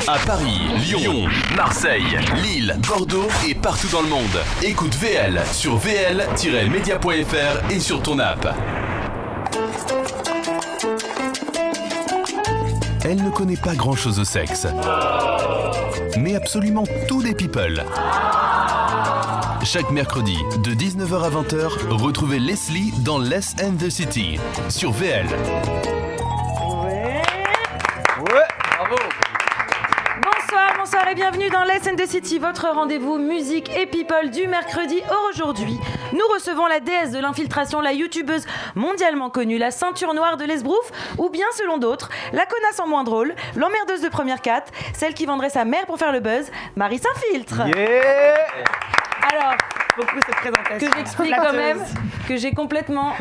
À Paris, Lyon, Marseille, Lille, Bordeaux et partout dans le monde. Écoute VL sur vl-media.fr et sur ton app. Elle ne connaît pas grand-chose au sexe, mais absolument tout des people. Chaque mercredi, de 19h à 20h, retrouvez Leslie dans Less and the City, sur VL. Bonsoir et bienvenue dans Less and the City, votre rendez-vous musique et people du mercredi. Aujourd'hui, nous recevons la déesse de l'infiltration, la youtubeuse mondialement connue, la ceinture noire de l'esbrouf, ou bien selon d'autres, la connasse en moins drôle, l'emmerdeuse de première 4, celle qui vendrait sa mère pour faire le buzz, Marie Saint-Filtre. Alors, beaucoup cette présentation. Que j'explique quand même que j'ai complètement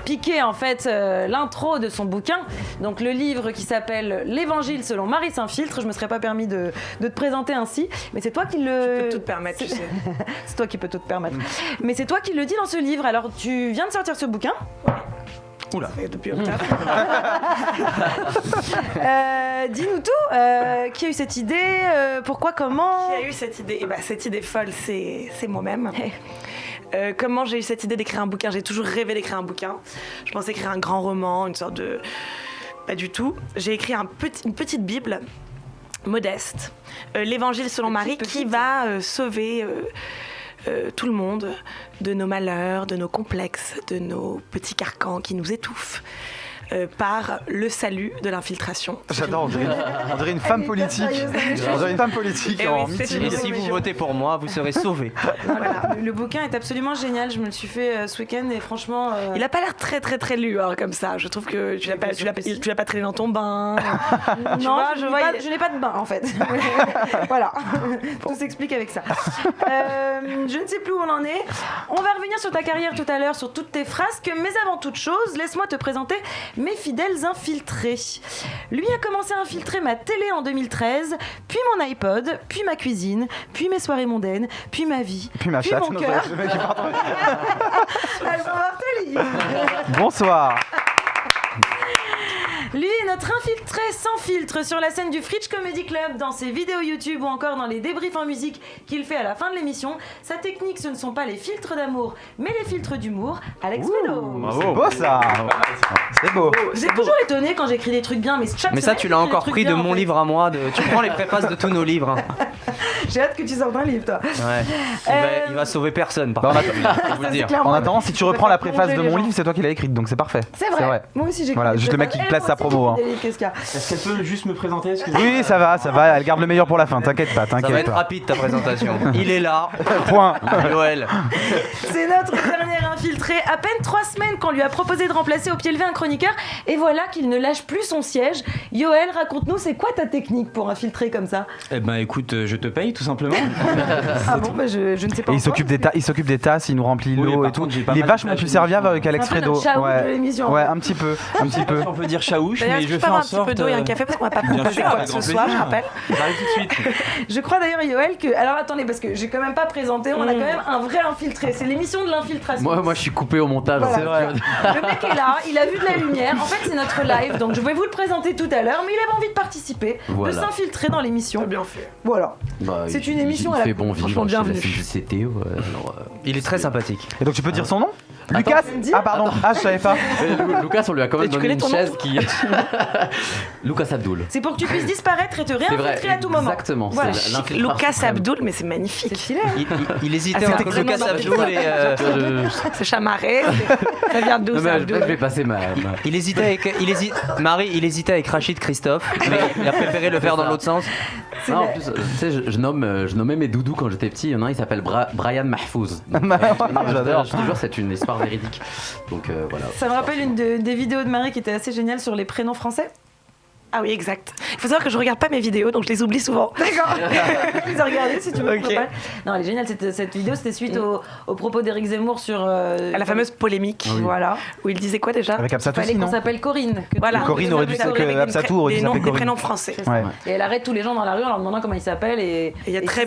piqué en fait l'intro de son bouquin. Donc le livre qui s'appelle L'Évangile selon Marie Saint-Filtre. Je me serais pas permis de te présenter ainsi, mais c'est toi qui le. Tu peux tout te permettre, tu sais. C'est toi qui peux tout te permettre. Mais c'est toi qui le dis dans ce livre. Alors tu viens de sortir ce bouquin. Oula. Depuis octobre. Dis-nous tout. Qui a eu cette idée pourquoi, comment? Qui a eu cette idée? Cette idée folle, c'est moi-même. Comment j'ai eu cette idée d'écrire un bouquin? J'ai toujours rêvé d'écrire un bouquin. Je pensais écrire un grand roman, une sorte de... Pas du tout. J'ai écrit une petite Bible modeste. L'Évangile selon Marie, qui va sauver... tout le monde, de nos malheurs, de nos complexes, de nos petits carcans qui nous étouffent, par le salut de l'infiltration. J'adore, on dirait une femme politique. On dirait une femme politique en meeting. Et si vous votez pour moi, vous serez sauvés. Voilà. Le bouquin est absolument génial, je me le suis fait ce week-end et franchement... Il n'a pas l'air très très très lu comme ça, je trouve que tu l'as pas traîné dans ton bain. Non, je n'ai pas de bain en fait. Voilà, tout s'explique avec ça. Je ne sais plus où on en est. On va revenir sur ta carrière tout à l'heure, sur toutes tes frasques, mais avant toute chose, laisse-moi te présenter mes fidèles infiltrés. Lui a commencé à infiltrer ma télé en 2013, puis mon iPod, puis ma cuisine, puis mes soirées mondaines, puis ma vie, puis ma chatte, mon cœur. Alban Martelly. Bonsoir. Lui est notre infiltré sans filtre sur la scène du Fridge Comedy Club, dans ses vidéos YouTube ou encore dans les débriefs en musique qu'il fait à la fin de l'émission. Sa technique, ce ne sont pas les filtres d'amour, mais les filtres d'humour. Alex Melo. C'est beau ça. C'est beau. J'ai toujours étonné quand j'écris des trucs bien, mais chaque Mais ça, tu l'as encore pris de mon livre à moi. Tu prends les préfaces de tous nos livres. J'ai hâte que tu sortes un livre, toi. Ouais. Il va sauver personne, par contre. Vous le dire. En attendant, si tu reprends la préface de mon livre, c'est toi qui l'as écrite, donc c'est parfait. C'est vrai. Moi aussi, j'ai écrit. Voilà, juste le mec qui place sa promo. Est-ce qu'elle peut juste me présenter? Oui, ça va, elle garde le meilleur pour la fin, t'inquiète pas. Ça va être rapide ta présentation. Il est là. Point. Noël. C'est notre dernier infiltré. À peine 3 semaines qu'on lui a proposé de remplacer au pied levé un chroniqueur, et voilà qu'il ne lâche plus son siège. Yoël, raconte-nous, c'est quoi ta technique pour infiltrer comme ça? Eh ben écoute, je te paye tout simplement. Ah bon, je ne sais pas. Et il s'occupe des tasses, il nous remplit l'eau et tout. Il est vachement plus serviable avec Alex Fredo. Ouais, un petit peu. On peut dire chaouche, mais je fais en un sorte. petit peu d'eau et un café parce qu'on va pas proposer quoi que ce soit, je rappelle. J'arrive tout de suite. Je crois d'ailleurs, Yoël, que... Alors attendez, parce que j'ai quand même pas présenté, on a quand même un vrai infiltré. C'est l'émission de l'infiltration. Moi je suis coupé au montage. Voilà. C'est vrai. Le mec est là, il a vu de la lumière. En fait, c'est notre live, donc je vais vous le présenter tout à l'heure, mais il avait envie de participer, de s'infiltrer dans l'émission. Bien fait. Voilà. C'est une émission à la bon vivre chez la CCT. Il est très sympathique. Et donc tu peux dire son nom? Lucas? Ah pardon, je savais pas. Lucas, on lui a quand même donné une chaise qui... Lucas Abdul. C'est pour que tu puisses disparaître et te réinfiltrer à tout moment. Exactement. Voilà. Lucas Abdul, mais c'est magnifique. C'est stylé. Il hésitait entre Lucas Abdul et... C'est chamarré. Ça vient d'où ça? Je vais passer ma... Il hésitait avec Rachid Christophe, mais il a préféré le faire dans l'autre sens. Non, en plus, tu sais, je nommais mes doudous quand j'étais petit. Il y en a un, il s'appelle Brian Mahfouz. J'adore. Je te jure, c'est une histoire véridique. Donc voilà. Ça me rappelle une des vidéos de Marie qui était assez géniale sur les prénoms français. Ah oui, exact. Il faut savoir que je regarde pas mes vidéos, donc je les oublie souvent. D'accord. Je les ai regardées si tu veux. Okay. Non, elle est géniale. Cette vidéo, c'était suite aux propos d'Éric Zemmour sur... à la fameuse polémique. Oui. Voilà. Où il disait quoi déjà? Avec Absatou, il fallait qu'on s'appelle Corinne. Voilà. Corinne aurait dû s'appeler Absatou, aurait dû s'appeler des Corinne. prénoms français. Ouais. Et elle arrête tous les gens dans la rue en leur demandant comment ils s'appellent. Et il y a très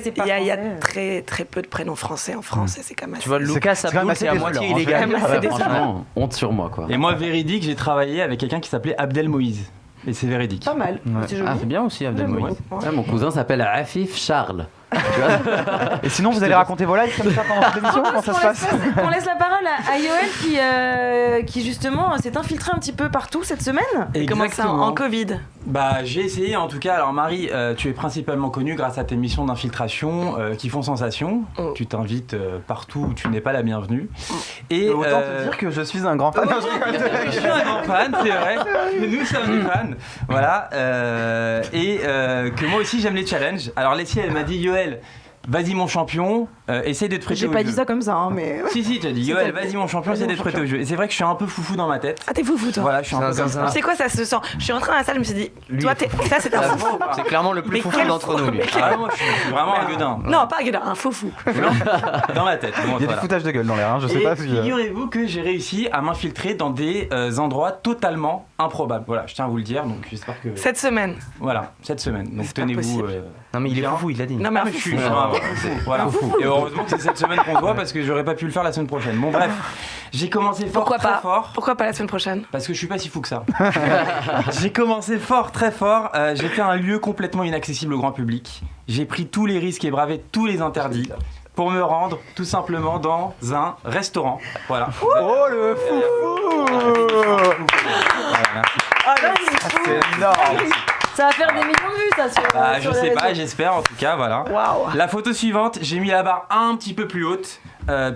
peu de prénoms français en France. Et c'est quand même assez... Tu vois, Lucas Abdul, c'est à moitié illégal. Franchement, honte sur moi, quoi. Et moi, véridique, j'ai travaillé avec quelqu'un qui s'appelait Abdel Moïse. Et c'est véridique. Pas mal. C'est joli. Ah, c'est bien aussi, Abdel Moïse. Mon cousin s'appelle Afif Charles. Et sinon, vous allez raconter vos lives comme ça pendant cette émission? Comment ça se passe? On laisse la parole à Yoël qui justement s'est infiltré un petit peu partout cette semaine. Comment ça, en Covid? Bah, j'ai essayé en tout cas. Alors Marie, tu es principalement connue grâce à tes missions d'infiltration qui font sensation. Tu t'invites partout où tu n'es pas la bienvenue. Et autant te dire que je suis un grand fan. Je suis un grand fan, c'est vrai. Nous sommes des fans. Voilà. Et que moi aussi j'aime les challenges. Alors Leslie, elle m'a dit Yoël, vas-y mon champion, essaye de te prêter au jeu. J'ai pas dit ça comme ça, hein, mais... Si, tu as dit Yoël, vas-y mon champion, essaye de te prêter au jeu. Et c'est vrai que je suis un peu foufou dans ma tête. Ah, t'es foufou, toi. Voilà, je suis un peu comme ça. Tu sais quoi, ça se sent. Je suis rentrée dans la salle, je me suis dit, toi, ça, c'est un foufou. C'est clairement le plus foufou d'entre nous, lui. Ah, moi, je suis vraiment un gueudin. Non, pas un gueudin, un foufou. Dans ma tête. Bon, il y a du foutage de gueule dans l'air, hein, je sais pas si... Figurez-vous que j'ai réussi à m'infiltrer dans des endroits totalement improbables. Voilà, je tiens à vous le dire, donc j'espère que... Cette semaine. Voilà, cette semaine. Donc tenez-vous... Non mais il est foufou, il l'a dit. Non mais je suis un foufou. Voilà. Et heureusement que c'est cette semaine qu'on se voit parce que j'aurais pas pu le faire la semaine prochaine. Bon bref, j'ai commencé fort, très fort. Pourquoi pas la semaine prochaine? Parce que je suis pas si fou que ça. J'ai commencé fort, très fort. J'ai fait un lieu complètement inaccessible au grand public. J'ai pris tous les risques et bravé tous les interdits pour me rendre tout simplement dans un restaurant. Voilà. Oh le foufou! Voilà, merci. Ah là, c'est énorme! Ça va faire des millions de vues, ça, sur Je sais pas, j'espère en tout cas, voilà. Waouh. La photo suivante, j'ai mis la barre un petit peu plus haute,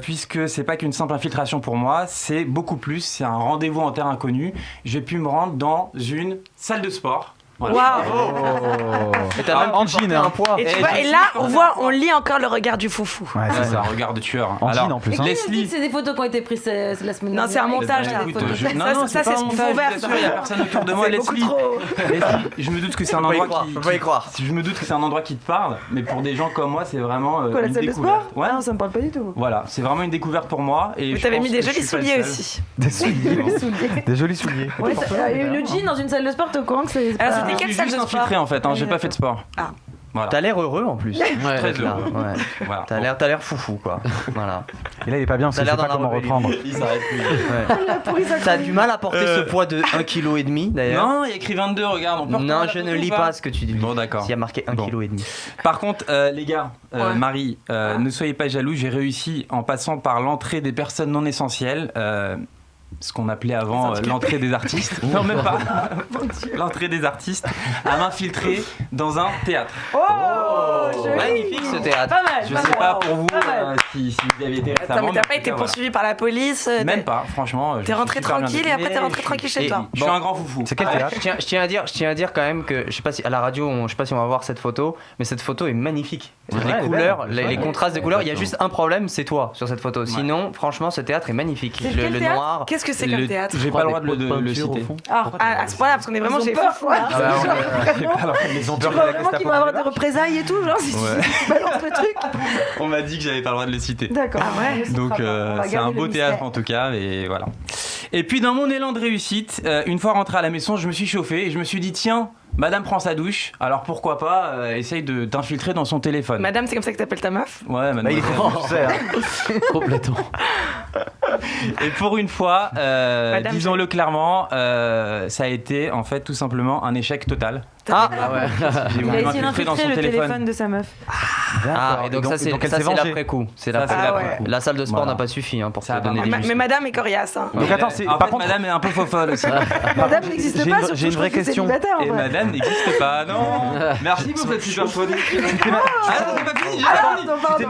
puisque c'est pas qu'une simple infiltration pour moi, c'est beaucoup plus, c'est un rendez-vous en terre inconnue. J'ai pu me rendre dans une salle de sport. Voilà. Waouh. Et t'as même en jean, un poids. Et tu vois, et là, on lit encore le regard du foufou. Ouais, c'est ça. Un regard de tueur. En jean en plus. Leslie. C'est des photos qui ont été prises la semaine dernière. Non, c'est un montage là. Écoute, Ça, c'est ce qu'il faut faire. Il y a personne autour de moi. Leslie, je me doute que c'est un endroit qui... Je me doute que c'est un endroit qui te parle, mais pour des gens comme moi, c'est vraiment Quoi, la une salle de découverte. sport? Ouais, non, ça me parle pas du tout. Voilà, c'est vraiment une découverte pour moi. Mais t'avais mis des jolis souliers aussi. Des souliers. Des jolis souliers. Ouais, le jean dans une salle de sport, t'es au courant que c'est... Alors, c'était quelle salle de sport en fait, j'ai pas fait de sport. Ah. Voilà. T'as l'air heureux en plus. Ouais, très heureux. Ouais. Voilà. T'as l'air foufou quoi. Voilà. Et là il est pas bien, parce que je sais pas comment reprendre. Il s'arrête plus. T'as du mal à porter ce poids de 1,5 kg d'ailleurs. Non, il y a écrit 22, regarde. On peut non, je ne lis pas ce que tu dis. Bon, d'accord. S'il y a marqué 1,5 kg. Par contre, les gars, Marie, ne soyez pas jaloux, j'ai réussi en passant par l'entrée des personnes non essentielles. Ce qu'on appelait avant l'entrée des artistes. Non, même pas. L'entrée des artistes à m'infiltrer dans un théâtre. Magnifique ce théâtre. Pas mal. Je sais pas pour vous si vous y avez été récemment. Attends, mais t'as pas été poursuivi par la police? Même pas, franchement. T'es rentré tranquille et après t'es rentré tranquille chez toi. Je suis un grand foufou. C'est quel théâtre? Je tiens à dire quand même que je sais pas si à la radio, je sais pas si on va voir cette photo, mais cette photo est magnifique. Les couleurs, les contrastes des couleurs. Il y a juste un problème, c'est toi sur cette photo. Sinon, franchement, ce théâtre est magnifique. Le noir. Qu'est-ce que c'est comme théâtre? J'ai pas le droit de le citer. À ce point-là, parce qu'on est vraiment chez Foufou. Ils ont Tu crois vraiment qu'ils vont avoir des représailles et tout, genre si tu balances le truc? On m'a dit que j'avais pas le droit de le citer. D'accord. Ah ouais. Donc c'est un beau théâtre en tout cas, et voilà. Et puis dans mon élan de réussite, une fois rentré à la maison, je me suis chauffé et je me suis dit tiens, madame prend sa douche, alors pourquoi pas essaye de t'infiltrer dans son téléphone. Madame, c'est comme ça que t'appelles ta meuf? Ouais, madame. Il est fort, tu sais, hein. Complètement. Et pour une fois, disons-le clairement, ça a été en fait tout simplement un échec total. Ah ouais. J'ai Il a voulu essayé m'infiltrer dans d'infiltrer son le téléphone téléphone. de sa meuf. Ah, et donc ça c'est l'après coup. C'est l'après coup. La salle de sport Voilà. n'a pas suffi pour Ça te a donner pas des marché. muscles. Mais madame est coriace. Hein. Donc attends, c'est En par fait, contre madame est un peu faux folle aussi. Madame n'existe j'ai pas, une- surtout, j'ai une je vraie crois que c'est question. célibataire, en Et vrai. madame n'existe pas, non. Merci pour cette super chronique. Ah non, c'est pas fini, j'ai pas Ah, fini. non, Tu pardon. t'es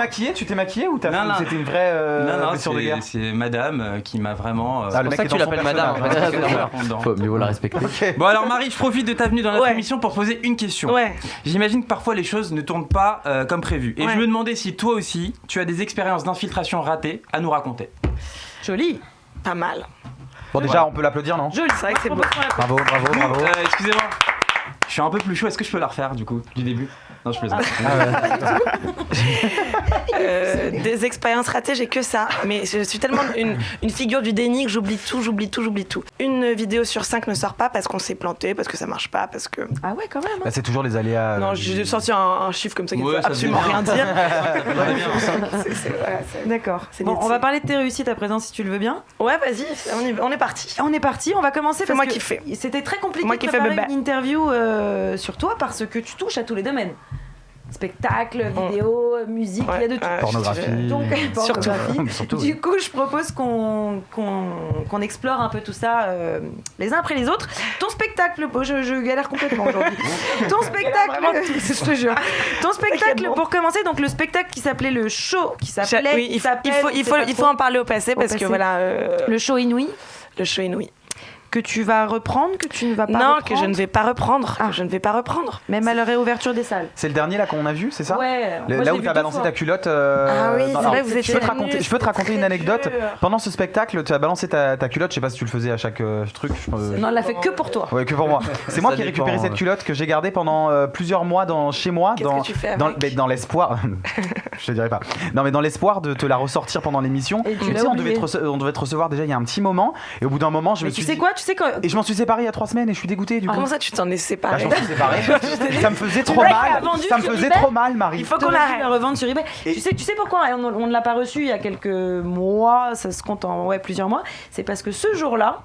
maquillé ou Non, non. c'était une vraie Non, blessure de guerre? c'est madame qui m'a vraiment... Ah, C'est le pour mec ça est que tu dans son l'appelles madame. personnage. Mais vous la respectez. Bon alors Marie, je profite de ta venue dans notre Ouais. émission pour te poser une question. Ouais. J'imagine que parfois les choses ne tournent pas comme prévu. Et Ouais. je me demandais si toi aussi, tu as des expériences d'infiltration ratées à nous raconter. Joli. Pas mal. Bon déjà on peut l'applaudir, non? Joli. C'est vrai que c'est beau. Bravo. Excusez-moi. Je suis un peu plus chaud. Est-ce que je peux la refaire du coup, du début? Non, je plaisante. Des expériences ratées, j'ai que ça. Mais je suis tellement une figure du déni que j'oublie tout. Une vidéo sur 5 ne sort pas parce qu'on s'est planté, parce que ça marche pas, parce que... Ah ouais, quand même. Bah, c'est toujours les aléas. Non, j'ai sorti un chiffre comme ça qui ne veut absolument rien dire. D'accord. Bon, on va parler de tes réussites à présent, si tu le veux bien. Ouais, vas-y, on est parti. On est parti, on va commencer parce que c'était très compliqué de préparer une interview sur toi parce que tu touches à tous les domaines. Spectacle, vidéo, musique, il y a de tout. Pornographie. Donc, surtout. Du coup, je propose qu'on explore un peu tout ça les uns après les autres. Ton spectacle, je galère complètement aujourd'hui. Ton spectacle, je te jure. Ton spectacle, pour commencer, donc le spectacle qui s'appelait le show, qui s'appelait... Oui, il faut en parler au passé parce que voilà... Le show inouï. Le show inouï. Que tu vas reprendre, que tu ne vas pas reprendre. Non, que je ne vais pas reprendre. Je ne vais pas reprendre. Même à la réouverture des salles. C'est le dernier là qu'on a vu, c'est ça? Ouais. Là où tu as balancé ta culotte. Ah oui, c'est vrai, vous étiez... Je peux te raconter une anecdote. Pendant ce spectacle, tu as balancé ta culotte, je sais pas si tu le faisais à chaque truc. Non, elle l'a fait que pour toi. Ouais, que pour moi. C'est moi qui ai récupéré cette culotte que j'ai gardée pendant plusieurs mois chez moi. Qu'est-ce que tu fais avec? Dans l'espoir. Je te dirais pas. Non, mais dans l'espoir de te la ressortir pendant l'émission. Et tu sais, on devait te recevoir déjà il y a un petit moment. Et au bout d'un moment, je me suis dit. Tu sais quoi Et je m'en suis séparé il y a 3 semaines et je suis dégoûté du coup. Comment ça tu t'en es séparé? Je m'en suis séparé. Ça me faisait trop mal. Ça me faisait trop mal, Marie. Il faut qu'on arrête la revendre sur eBay. Tu sais pourquoi on ne l'a pas reçu il y a quelques mois, ça se compte en plusieurs mois. C'est parce que ce jour-là,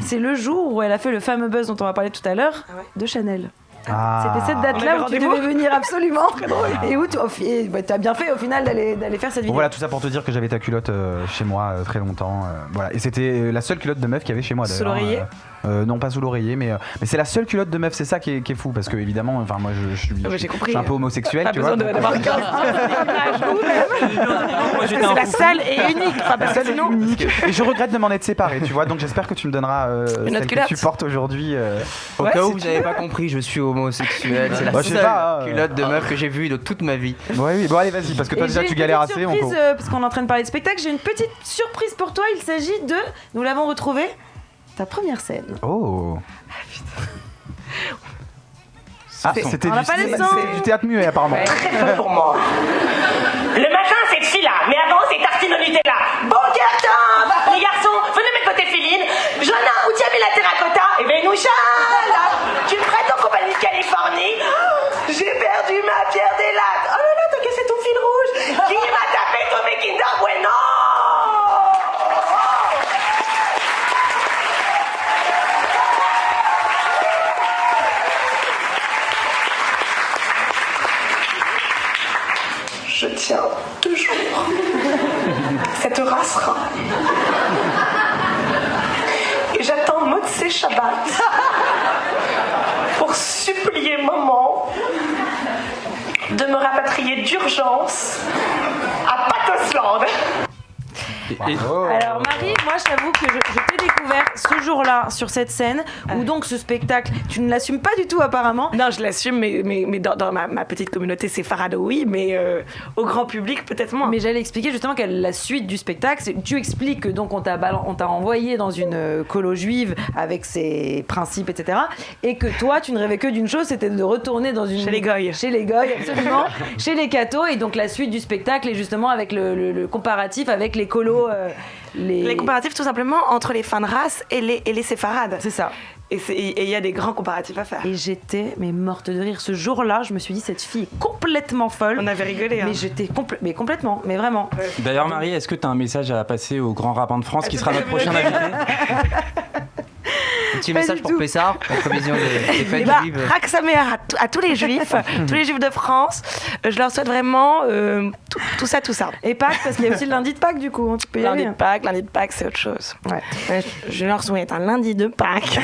c'est le jour où elle a fait le fameux buzz dont on va parler tout à l'heure de Chanel. C'était cette date-là où tu devais venir absolument. Et où tu as bien fait au final d'aller faire cette vidéo. Bon, voilà, tout ça pour te dire que j'avais ta culotte chez moi très longtemps. Voilà. Et c'était la seule culotte de meuf qu'il y avait chez moi d'ailleurs. Sous l'oreiller non, pas sous l'oreiller, mais c'est la seule culotte de meuf, c'est ça qui est fou. Parce que évidemment, enfin, moi je suis un peu homosexuel, tu vois. D'avoir c'est la seule et unique. La seule et unique. Et je regrette de m'en être séparé, tu vois. Donc j'espère que tu me donneras celle que tu portes aujourd'hui. Au cas où vous n'avez pas compris, je suis homosexuel. C'est la seule culotte de meuf que j'ai vue de toute ma vie. Oui, bon allez, vas-y, parce que toi déjà tu galères assez. Parce qu'on est en train de parler de spectacle, j'ai une petite surprise pour toi. Il s'agit de, nous l'avons retrouvé, ta première scène. Oh. C'était du théâtre muet apparemment. Pour moi. Le machin c'est de là, mais avant c'est tartine au Nutella. Bon carton. Les garçons, venez mettre côté Féline. Jona, où tu as mis la terracotta? Et ben nous là. Tu me prêtes en compagnie de Californie? J'ai perdu ma pierre des lattes. Oh là là, t'as cassé ton fil rouge. Qui m'a tapé ton Kinder Bueno? Je tiens toujours cette race rare. Et j'attends Motsé Shabbat pour supplier maman de me rapatrier d'urgence à Patosland. Alors Marie, moi je t'avoue que je t'ai découvert ce jour-là sur cette scène où donc ce spectacle, tu ne l'assumes pas du tout apparemment. Non, je l'assume, mais dans ma petite communauté c'est Farado, oui, mais au grand public peut-être moins. Mais j'allais expliquer justement que la suite du spectacle, tu expliques que donc on t'a envoyé dans une colo juive avec ses principes, etc. Et que toi tu ne rêvais que d'une chose, c'était de retourner dans une... Chez les Goy, absolument. Chez les cathos, et donc la suite du spectacle est justement avec le comparatif avec les colos. Les comparatifs tout simplement entre les fins de race et les séfarades. C'est ça. Et il y a des grands comparatifs à faire. Et j'étais morte de rire. Ce jour-là, je me suis dit, cette fille est complètement folle. On avait rigolé. Mais j'étais complètement, mais vraiment. D'ailleurs, Marie, est-ce que tu as un message à passer au grand rabbin de France qui sera notre prochain invité? Un petit message pour Pessard, en prévision des fêtes juives. Rak Sameach à tous les juifs, tous les juifs de France. Je leur souhaite vraiment tout ça. Et Pâques, parce qu'il y a aussi le lundi de Pâques du coup. Tu peux y lundi de Pâques, c'est autre chose. Ouais. Je leur souhaite un lundi de Pâques.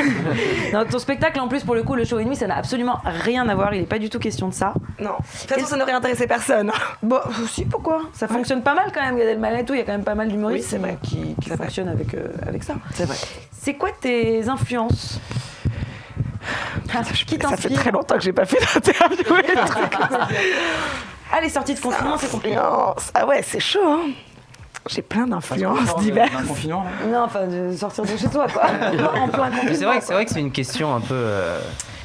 Dans ton spectacle, en plus, pour le coup, le show et demi, ça n'a absolument rien à voir. Il n'est pas du tout question de ça. Non. De toute façon, ça n'aurait intéressé personne. Bon, si, pourquoi? Ça fonctionne pas mal quand même. Gad Elmaleh et tout, il y a quand même pas mal d'humoristes, oui, c'est vrai, qui fonctionnent avec ça. C'est vrai. C'est quoi tes influences? Qui t'inspire? Ça fait très longtemps que j'ai pas fait d'interview et de trucs comme ça. Ah, les sorties de confinement, c'est compliqué. Ah ouais, c'est chaud, hein. J'ai plein d'influences diverses. Un confinement là. Non, enfin, de sortir de chez toi, quoi. En plein confinement. C'est vrai que c'est une question un peu.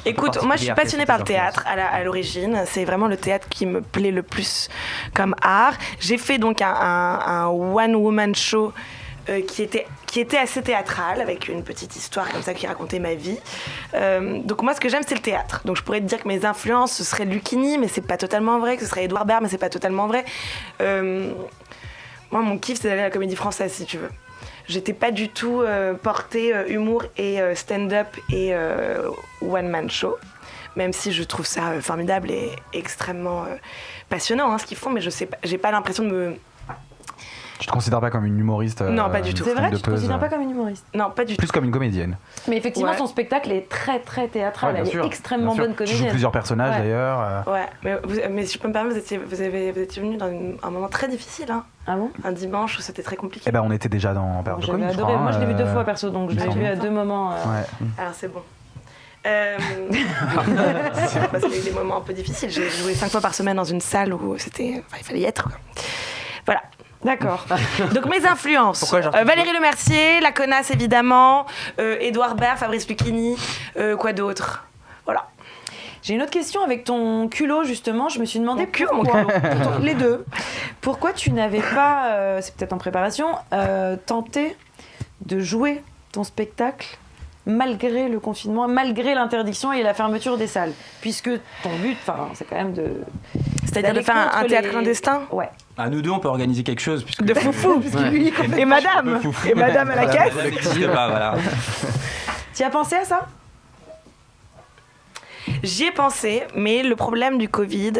Écoute, moi je suis passionnée par le théâtre à l'origine. C'est vraiment le théâtre qui me plaît le plus comme art. J'ai fait donc un one-woman show qui était assez théâtral, avec une petite histoire comme ça qui racontait ma vie. Donc moi ce que j'aime c'est le théâtre. Donc je pourrais te dire que mes influences ce serait Lucchini, mais c'est pas totalement vrai, que ce serait Edouard Baird, mais c'est pas totalement vrai. Moi mon kiff c'est d'aller à la Comédie Française si tu veux. J'étais pas du tout portée humour et stand-up et one-man show, même si je trouve ça formidable et extrêmement passionnant ce qu'ils font, mais je sais pas, j'ai pas l'impression de me... Tu te considères pas comme une humoriste? Non, pas du tout. C'est vrai, tu te considères pas comme une humoriste? Non, pas du tout. Plus comme une comédienne. Mais effectivement, son spectacle est très très théâtral. Elle est extrêmement bonne comédienne. Tu joues plusieurs personnages d'ailleurs. Ouais, mais si je peux me permettre, vous étiez venu dans un moment très difficile. Ah bon? Un dimanche où c'était très compliqué. Eh ben, on était déjà dans Période de Comique. J'avais adoré. Moi, je l'ai vu 2 fois perso, donc je l'ai vu à 2 moments. Ouais. Alors c'est bon. Parce qu'il y a eu des moments un peu difficiles. J'ai joué 5 fois par semaine dans une salle où il fallait y être. Quoi. Voilà. D'accord. Donc mes influences. Valérie Lemercier, La Connasse évidemment, Edouard Baird, Fabrice Lucchini, quoi d'autre. Voilà. J'ai une autre question avec ton culot justement. Je me suis demandé pourquoi les deux. Pourquoi tu n'avais pas, c'est peut-être en préparation, tenté de jouer ton spectacle malgré le confinement, malgré l'interdiction et la fermeture des salles, puisque ton but, c'est quand même de... C'est-à-dire de faire un théâtre clandestin. Ouais. À nous deux, on peut organiser quelque chose. Puisque... De foufou, lui et madame. Et madame à la caisse. Voilà. Tu as pensé à ça? J'y ai pensé, mais le problème du Covid,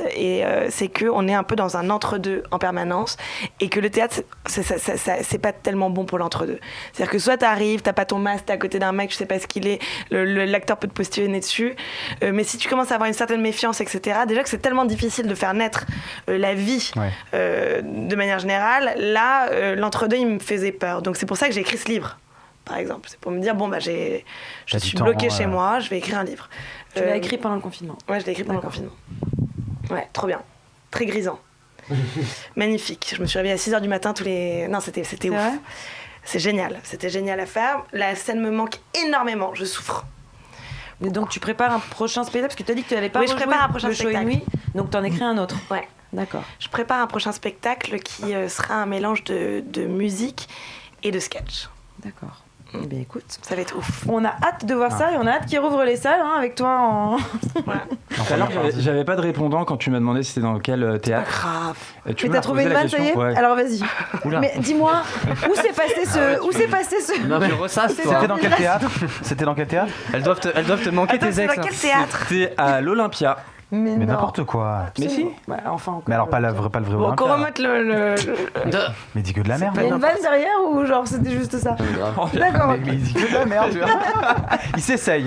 c'est qu'on est un peu dans un entre-deux en permanence et que le théâtre, c'est pas tellement bon pour l'entre-deux. C'est-à-dire que soit t'arrives, t'as pas ton masque, t'es à côté d'un mec, tu sais pas ce qu'il est, l'acteur peut te postillonner dessus, mais si tu commences à avoir une certaine méfiance, etc., déjà que c'est tellement difficile de faire naître la vie de manière générale, là, l'entre-deux, il me faisait peur. Donc c'est pour ça que j'ai écrit ce livre. Par exemple, c'est pour me dire je suis bloquée chez moi, je vais écrire un livre. Tu l'as écrit pendant le confinement? Ouais, je l'ai écrit pendant le confinement. Ouais, trop bien, très grisant, magnifique. Je me suis réveillée à 6h du matin Non, c'était ouf. Vrai, c'est génial, c'était génial à faire. La scène me manque énormément, je souffre. Mais donc tu prépares un prochain spectacle parce que tu as dit que tu n'allais pas. Oui, je prépare un prochain spectacle. Nuit, donc tu en écris un autre. Ouais, d'accord. Je prépare un prochain spectacle qui sera un mélange de musique et de sketch. D'accord. Eh bien écoute, ça va être ouf. On a hâte de voir ça et on a hâte qu'ils rouvrent les salles avec toi en... Alors, j'avais pas de répondant quand tu m'as demandé c'était dans quel théâtre. C'est pas grave. Mais t'as trouvé une vanne, ça y est? Ouais. Alors vas-y. Mais dis-moi, où s'est passé ce... Non mais ressasse. C'était dans quel théâtre? C'était dans quel théâtre? Elles doivent te manquer. Attends, tes ex. Dans quel théâtre? C'était à l'Olympia. Mais n'importe quoi. Mais si. Bah, enfin, mais alors pas le vrai Olympia. Qu'on remonte Mais dis que de la merde. Il y a une vanne derrière ou genre c'était juste ça? D'accord. Mais il dit que de la merde. Il s'essaye.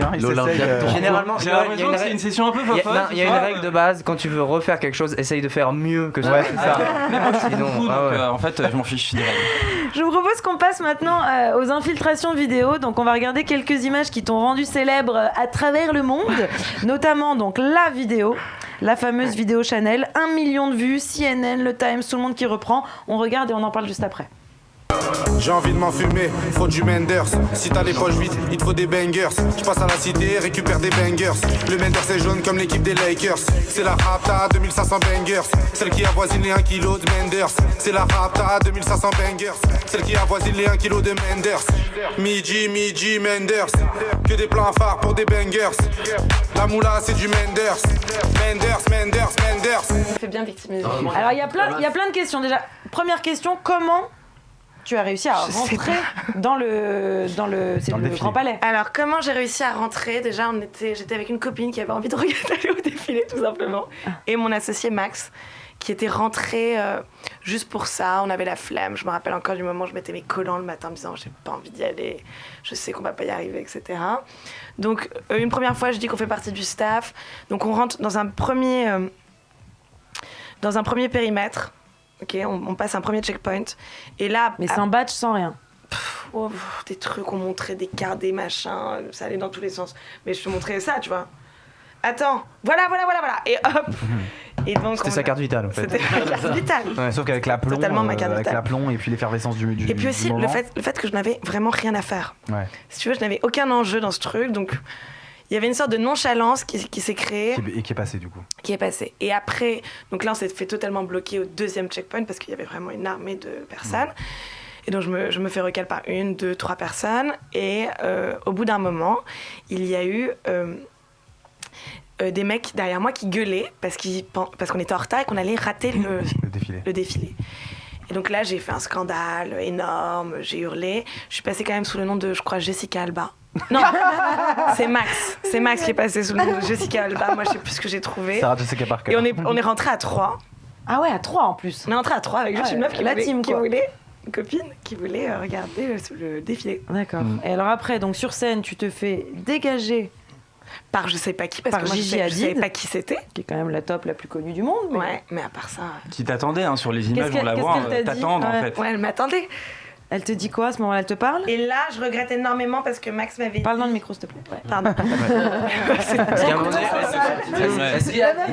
Généralement, j'ai l'impression que c'est une session un peu fofolle. Il y a une règle de base, quand tu veux refaire quelque chose, essaye de faire mieux que ça. Ouais, c'est ça. Mais moi, je suis fou, donc en fait, je m'en fiche des règles. Je vous propose qu'on passe maintenant aux infiltrations vidéo. Donc on va regarder quelques images qui t'ont rendu célèbre à travers le monde, notamment donc la vidéo, la fameuse vidéo Chanel, 1 million de vues, CNN, le Times, tout le monde qui reprend. On regarde et on en parle juste après. J'ai envie de m'enfumer, faut du Menders. Si t'as les poches vides, il te faut des bangers. Je passe à la cité, récupère des bangers. Le Menders est jaune comme l'équipe des Lakers. C'est la Rapta 2500 bangers. Celle qui avoisine les 1 kg de Menders. C'est la Rapta 2500 bangers. Celle qui avoisine les 1 kg de Menders. Midi, Menders. Que des plans phares pour des bangers. La moula c'est du Menders. Menders. Ça fait bien victimiser. Alors il y a plein de questions déjà. Première question, comment tu as réussi à rentrer dans le Grand Palais? Alors, comment j'ai réussi à rentrer? Déjà, j'étais avec une copine qui avait envie de regarder au défilé, tout simplement. Et mon associé Max, qui était rentré juste pour ça. On avait la flemme. Je me rappelle encore du moment où je mettais mes collants le matin en me disant j'ai pas envie d'y aller, je sais qu'on va pas y arriver, etc. Donc, une première fois, je dis qu'on fait partie du staff. Donc, on rentre dans un premier périmètre. Ok, on passe un premier checkpoint. Et là, mais sans badge, sans rien. Des trucs, on montrait des cartes, des machins, ça allait dans tous les sens. Mais je te montrais ça, tu vois. Attends, voilà. Et hop. Et donc, c'était sa carte vitale en fait. C'était ma carte vitale. Ouais, sauf qu'avec l'aplomb, et puis l'effervescence du Et puis aussi le fait que je n'avais vraiment rien à faire. Ouais. Si tu veux, je n'avais aucun enjeu dans ce truc, donc il y avait une sorte de nonchalance qui s'est créée. Et qui est passée du coup. Qui est passée. Et après, donc là on s'est fait totalement bloquer au 2e checkpoint parce qu'il y avait vraiment une armée de personnes. Et donc je me fais recaler par 1, 2, 3 personnes. Et au bout d'un moment, il y a eu des mecs derrière moi qui gueulaient parce qu'on était en retard et qu'on allait rater le défilé. Et donc là, j'ai fait un scandale énorme, j'ai hurlé. Je suis passée quand même sous le nom de, je crois, Jessica Alba. Non, c'est Max. C'est Max qui est passé sous le nom de Jessica Alba. Moi, je sais plus ce que j'ai trouvé. Sarah Jessica Parker. Et on est rentré à 3. Ah ouais, à 3 en plus. On est rentré à 3 avec juste une meuf qui voulait, une copine qui voulait regarder le défilé. D'accord. Et alors après, donc sur scène, tu te fais dégager par je sais pas qui, parce que moi je savais pas qui c'était. Qui est quand même la top la plus connue du monde. Mais... Ouais, mais à part ça... Qui t'attendait, hein, sur les images, on la voit t'attendre en fait. Ouais, elle m'attendait. Elle te dit quoi à ce moment-là? Elle te parle? Et là, je regrette énormément parce que Max m'avait dit... Parle dans le micro, s'il te plaît. Ouais. Pardon.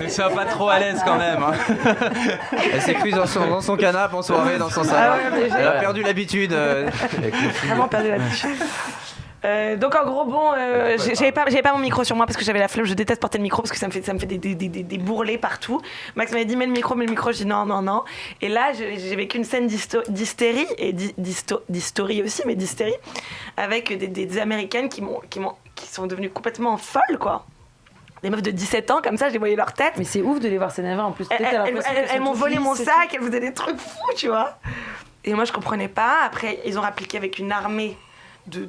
Ne sois pas trop à l'aise quand même. Elle s'est crue dans son canapé en soirée, dans son salon. Elle a perdu l'habitude. Vraiment perdu l'habitude. Donc en gros, bon, j'avais pas mon micro sur moi parce que j'avais la flemme. Je déteste porter le micro parce que ça me fait des bourrelets partout. Max m'avait dit mets le micro. Je dis non. Et là, j'ai vécu une scène d'hystérie et d'historie aussi, mais d'hystérie avec des Américaines qui sont devenues complètement folles, quoi. Des meufs de 17 ans comme ça, je les voyais leur tête. Mais c'est ouf de les voir s'énerver en plus. Elles m'ont volé mon sac, elles faisaient des trucs fous, tu vois. Et moi, je comprenais pas. Après, ils ont appliqué avec une armée de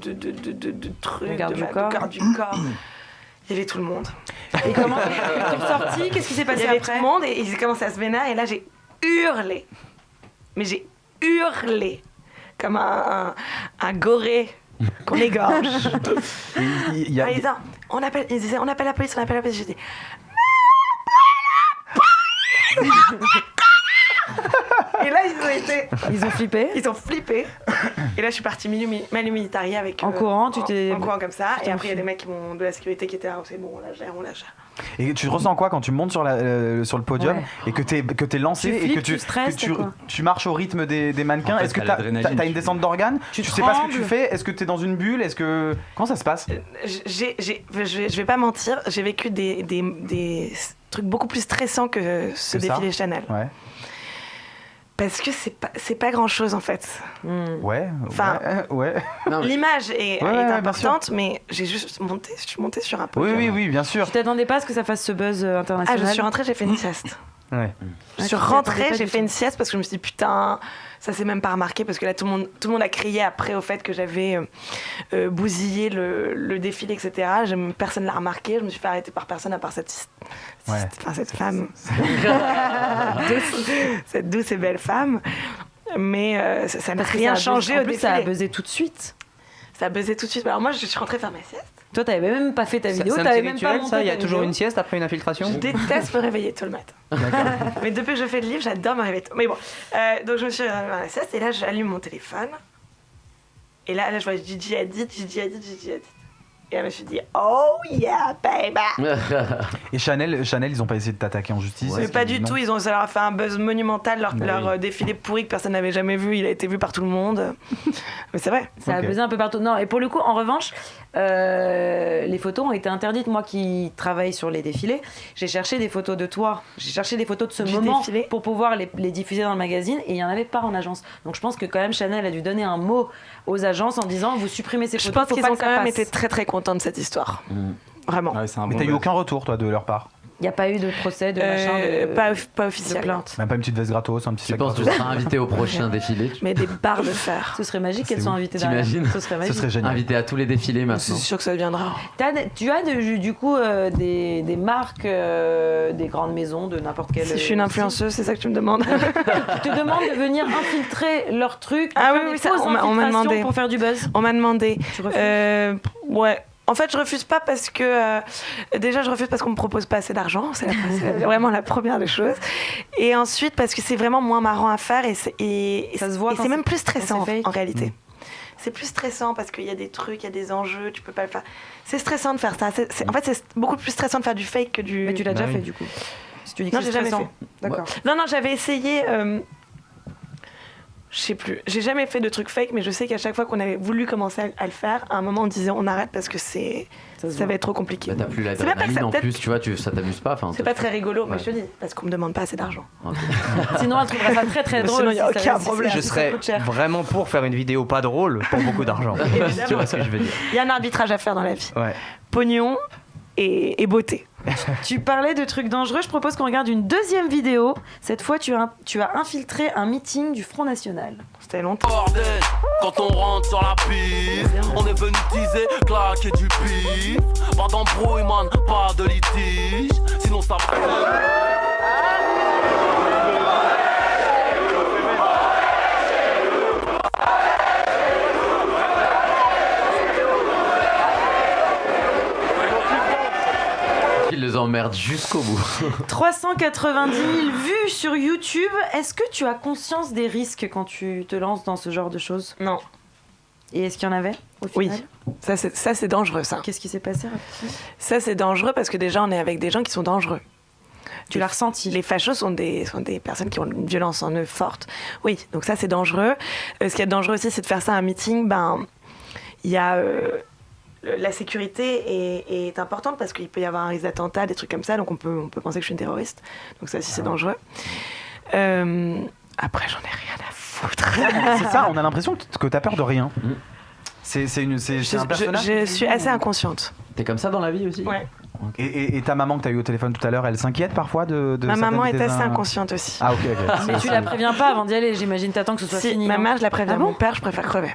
trucs, de garde du corps. Il y avait tout le monde. Et comment ils sont sortis? Qu'est-ce qui s'est passé après? Il y avait tout le monde et ils ont commencé à se vénérer et là j'ai hurlé. Mais j'ai hurlé comme un goré qu'on égorge. On appelle la police. J'ai dit et là, ils ont flippé. Ils ont flippé. Et là, je suis partie Manu Militari avec. En courant, tu t'es. En courant comme ça. Et après, il y a des mecs de la sécurité qui étaient là. C'est bon, on la gère. Et tu ressens quoi quand tu montes sur le podium et que t'es lancé et que tu marches au rythme des mannequins? En fait, est-ce que t'as une descente d'organes? Tu sais pas ce que tu fais? Est-ce que t'es dans une bulle? Comment ça se passe? Je vais pas mentir. J'ai vécu des trucs beaucoup plus stressants que ce défilé Chanel. Ouais. Parce que c'est pas grand chose en fait. Ouais. L'image est importante, mais je suis montée sur un podium. Oui, bien sûr. Tu t'attendais pas à ce que ça fasse ce buzz international? Je suis rentrée, j'ai fait une sieste. Ouais. Je suis rentrée, j'ai fait une sieste parce que je me suis dit putain, ça s'est même pas remarqué parce que là tout le monde a crié après au fait que j'avais bousillé le défilé, etc. Personne l'a remarqué, je me suis fait arrêter par personne à part cette femme. Cette douce et belle femme. Mais ça n'a rien changé au défilé. Ça a buzzé tout de suite. Alors moi je suis rentrée faire ma sieste. Toi, t'avais même pas fait ta vidéo, t'avais même pas monté ça. Il y a toujours une sieste après une infiltration. Je déteste me réveiller tôt le matin. Mais depuis que je fais le livre, j'adore me réveiller tôt. Mais bon, donc je me suis réveillée à la sieste et là, j'allume mon téléphone. Et là je vois Gigi Hadid. Et là, je me suis dit, oh yeah, baby! Et Chanel, ils ont pas essayé de t'attaquer en justice? Mais pas du tout, ça leur a fait un buzz monumental, leur défilé pourri que personne n'avait jamais vu, il a été vu par tout le monde. Mais c'est vrai. Ça a buzzé un peu partout. Non, et pour le coup, en revanche, les photos ont été interdites. Moi qui travaille sur les défilés, j'ai cherché des photos de toi, j'ai cherché des photos de ce moment défilé pour pouvoir les diffuser dans le magazine et il n'y en avait pas en agence. Donc je pense que quand même Chanel a dû donner un mot aux agences en disant vous supprimez ces photos. Je pense qu'ils ont quand même été très très contents de cette histoire. Vraiment. Ouais, mais t'as eu aucun retour toi de leur part? Il n'y a pas eu de procès, de machin, pas officiel. De plainte. Même pas une petite veste gratos, un petit sac. Je pense que tu seras invité au prochain défilé. Mais des barres de fer. Ce serait magique qu'elles soient invitées derrière. T'imagines? Ce serait magique. Ce serait génial. Invité à tous les défilés maintenant. C'est sûr que ça viendra. Tu as du coup des marques, des grandes maisons de n'importe quelle. Si je suis une influenceuse, c'est ça que tu me demandes? Tu te demandes de venir infiltrer leurs trucs. Ah oui, ça, on m'a demandé. Pour faire du buzz. On m'a demandé. Tu refuses? Ouais. En fait, je refuse pas parce que déjà je refuse parce qu'on me propose pas assez d'argent, c'est vraiment la première des choses. Et ensuite parce que c'est vraiment moins marrant à faire et ça se voit. Et c'est même plus stressant en réalité. C'est plus stressant parce qu'il y a des trucs, il y a des enjeux, tu peux pas le faire. C'est stressant de faire ça. En fait, c'est beaucoup plus stressant de faire du fake que du. Mais tu l'as déjà fait du coup. Tu dis que c'est stressant. Jamais fait. D'accord. Non, j'avais essayé. Je sais plus. J'ai jamais fait de trucs fake, mais je sais qu'à chaque fois qu'on avait voulu commencer à le faire, à un moment on disait on arrête parce que ça va être trop compliqué. T'as plus l'adrénaline en plus, tu vois, ça t'amuse pas. C'est pas très rigolo, mais je te dis, parce qu'on me demande pas assez d'argent. Okay. Sinon, elle trouverait ça très très drôle. Sinon, il n'y a aucun problème. Je serais vraiment pour faire une vidéo pas drôle pour beaucoup d'argent. Tu vois ce que je veux dire. Il y a un arbitrage à faire dans la vie. Ouais. Pognon et beauté. Tu parlais de trucs dangereux, je propose qu'on regarde une deuxième vidéo. Cette fois, tu as infiltré un meeting du Front National. C'était longtemps. Bordel, quand on rentre sur la piste, on est venu teaser, claquer du pif. Pas d'embrouille, man, pas de litige. Sinon ça Il les emmerde jusqu'au bout. 390 000 vues sur YouTube. Est-ce que tu as conscience des risques quand tu te lances dans ce genre de choses ? Non. Et est-ce qu'il y en avait au final ? Oui. Ça c'est dangereux, ça. Qu'est-ce qui s'est passé ? Ça, c'est dangereux parce que déjà, on est avec des gens qui sont dangereux. Tu l'as ressenti ? Les fachos sont des personnes qui ont une violence en eux forte. Oui, donc ça, c'est dangereux. Ce qui est dangereux aussi, c'est de faire ça à un meeting. Il y a... la sécurité est importante parce qu'il peut y avoir un risque d'attentat, des trucs comme ça, donc on peut penser que je suis une terroriste. Donc ça aussi, c'est dangereux. Après, j'en ai rien à foutre. C'est ça, on a l'impression que t'as peur de rien. C'est un personnage. Je suis assez inconsciente. T'es comme ça dans la vie aussi ? Ouais. Et ta maman que t'as eu au téléphone tout à l'heure, elle s'inquiète parfois de Ma maman est assez inconsciente aussi. Ah ok. Mais tu la préviens pas avant d'y aller, j'imagine, t'attends que ce soit fini. Ma mère, je la préviens. Ah bon ? Mon père, je préfère crever.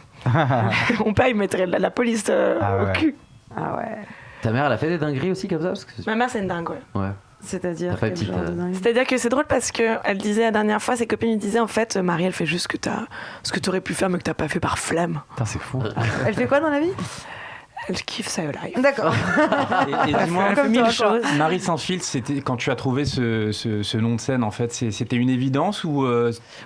Mon père, il mettrait la police au cul. Ah ouais. Ta mère, elle a fait des dingueries aussi comme ça parce que... Ma mère, c'est une dingue, ouais. C'est-à-dire quel genre de dingue ? C'est-à-dire que c'est drôle parce qu'elle disait la dernière fois, ses copines lui disaient en fait, Marie, elle fait juste ce que t'aurais pu faire mais que t'as pas fait par flemme. Putain, c'est fou. Elle fait quoi dans la vie ? Elle kiffe sa life. D'accord. Et dis-moi, Elle fait mille choses. Marie sans filtre, c'était quand tu as trouvé ce nom de scène, en fait, c'était une évidence ou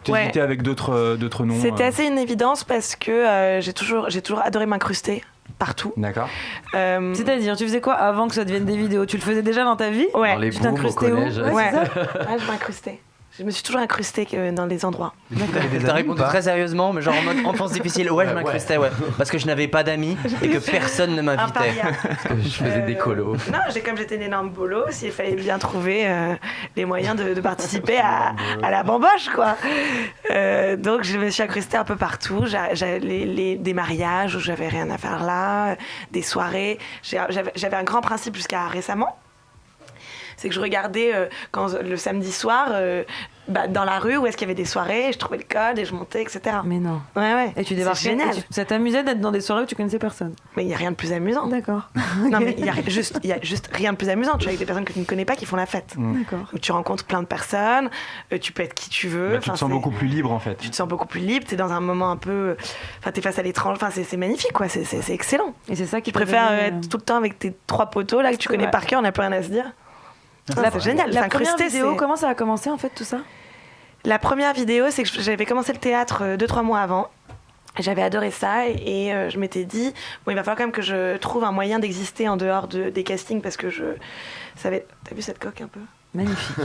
t'hésitais avec d'autres noms C'était assez une évidence parce que j'ai toujours adoré m'incruster partout. D'accord. C'est-à-dire, tu faisais quoi avant que ça devienne des vidéos ? Tu le faisais déjà dans ta vie ? Ouais. Dans les Tu booms, au t'incrustais où ? collège. Ouais. Je m'incrustais. Je me suis toujours incrustée dans des endroits. T'as répondu très sérieusement, mais genre en mode enfance difficile. Ouais, je m'incrustais, ouais. Parce que je n'avais pas d'amis et que personne ne m'invitait. Je faisais des colos. Non, comme j'étais une énorme bolos, il fallait bien trouver les moyens de participer à la bamboche, quoi. Donc je me suis incrustée un peu partout. J'avais des mariages où j'avais rien à faire là, des soirées. J'avais un grand principe jusqu'à récemment. C'est que je regardais le samedi soir dans la rue où est-ce qu'il y avait des soirées, je trouvais le code et je montais, etc. Mais non. Ouais. Et tu débarquais. C'est génial. Ça t'amusait d'être dans des soirées où tu connaissais personne ? Mais il n'y a rien de plus amusant. D'accord. Non, mais il y a juste rien de plus amusant. Tu es avec des personnes que tu ne connais pas qui font la fête. D'accord. Où tu rencontres plein de personnes, tu peux être qui tu veux. Tu te sens beaucoup plus libre en fait. Tu te sens beaucoup plus libre, tu es dans un moment un peu. Enfin, tu es face à l'étrange. Enfin, c'est magnifique, quoi. C'est excellent. Et c'est ça qui tu préfères être tout le temps avec tes 3 poteaux là que tu connais par cœur, on n'a plus rien à se dire. C'est génial. La première vidéo, comment ça a commencé en fait tout ça ? La première vidéo, c'est que j'avais commencé le théâtre 2-3 mois avant. J'avais adoré ça et je m'étais dit, bon, il va falloir quand même que je trouve un moyen d'exister en dehors des castings parce que je savais... T'as vu cette coque un peu ? Magnifique.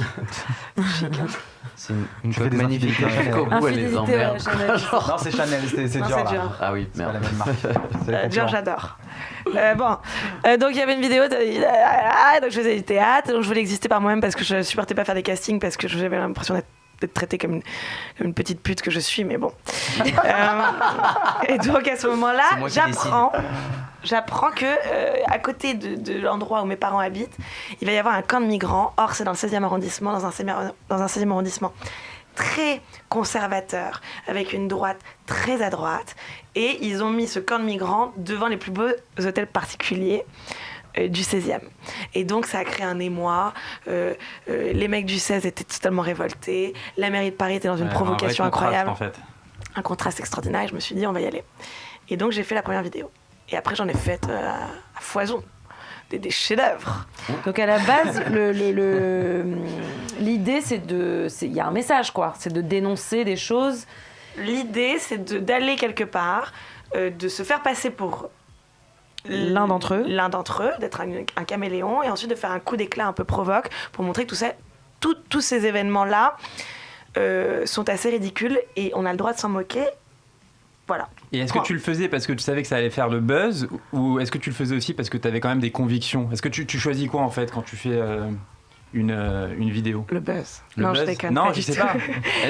Chic, hein. C'est une coque magnifique. Jusqu'au bout, elle les emmerde. Non, c'est Chanel, c'est Non, Dior. c'est là. Dior. Ah oui, C'est pas merde. la même marque. Dior, j'adore. Donc il y avait une vidéo, donc je faisais du théâtre, donc je voulais exister par moi-même parce que je supportais pas faire des castings parce que j'avais l'impression d'être traitée comme une petite pute que je suis, mais bon. Et donc à ce moment-là, j'apprends que à côté de l'endroit où mes parents habitent, il va y avoir un camp de migrants. Or, c'est dans le 16e arrondissement, dans un 16e arrondissement très conservateur, avec une droite très à droite. Et ils ont mis ce camp de migrants devant les plus beaux hôtels particuliers du 16e. Et donc, ça a créé un émoi. Les mecs du 16 étaient totalement révoltés. La mairie de Paris était dans une provocation incroyable. En fait. Un contraste extraordinaire. Et je me suis dit, on va y aller. Et donc, j'ai fait la première vidéo. Et après, j'en ai fait à foison. Des chefs-d'œuvre. Donc à la base, l'idée, il y a un message, quoi. C'est de dénoncer des choses. L'idée, c'est d'aller quelque part, de se faire passer pour l'un d'entre eux, d'être un caméléon, et ensuite de faire un coup d'éclat un peu provoque pour montrer que tout ça tous ces événements-là sont assez ridicules et on a le droit de s'en moquer. Voilà. Et est-ce que tu le faisais parce que tu savais que ça allait faire le buzz ou est-ce que tu le faisais aussi parce que tu avais quand même des convictions? Est-ce que tu choisis quoi en fait quand tu fais une vidéo? Le buzz. Non, je déconne. Non, je sais pas.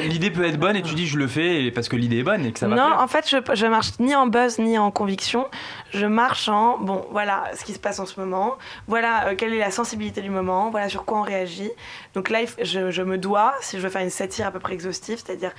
L'idée peut être bonne et tu dis je le fais parce que l'idée est bonne et que ça va plaire. Non, en fait, je marche ni en buzz ni en conviction. Je marche en bon, voilà ce qui se passe en ce moment. Voilà quelle est la sensibilité du moment. Voilà sur quoi on réagit. Donc là, je me dois, si je veux faire une satire à peu près exhaustive, c'est-à-dire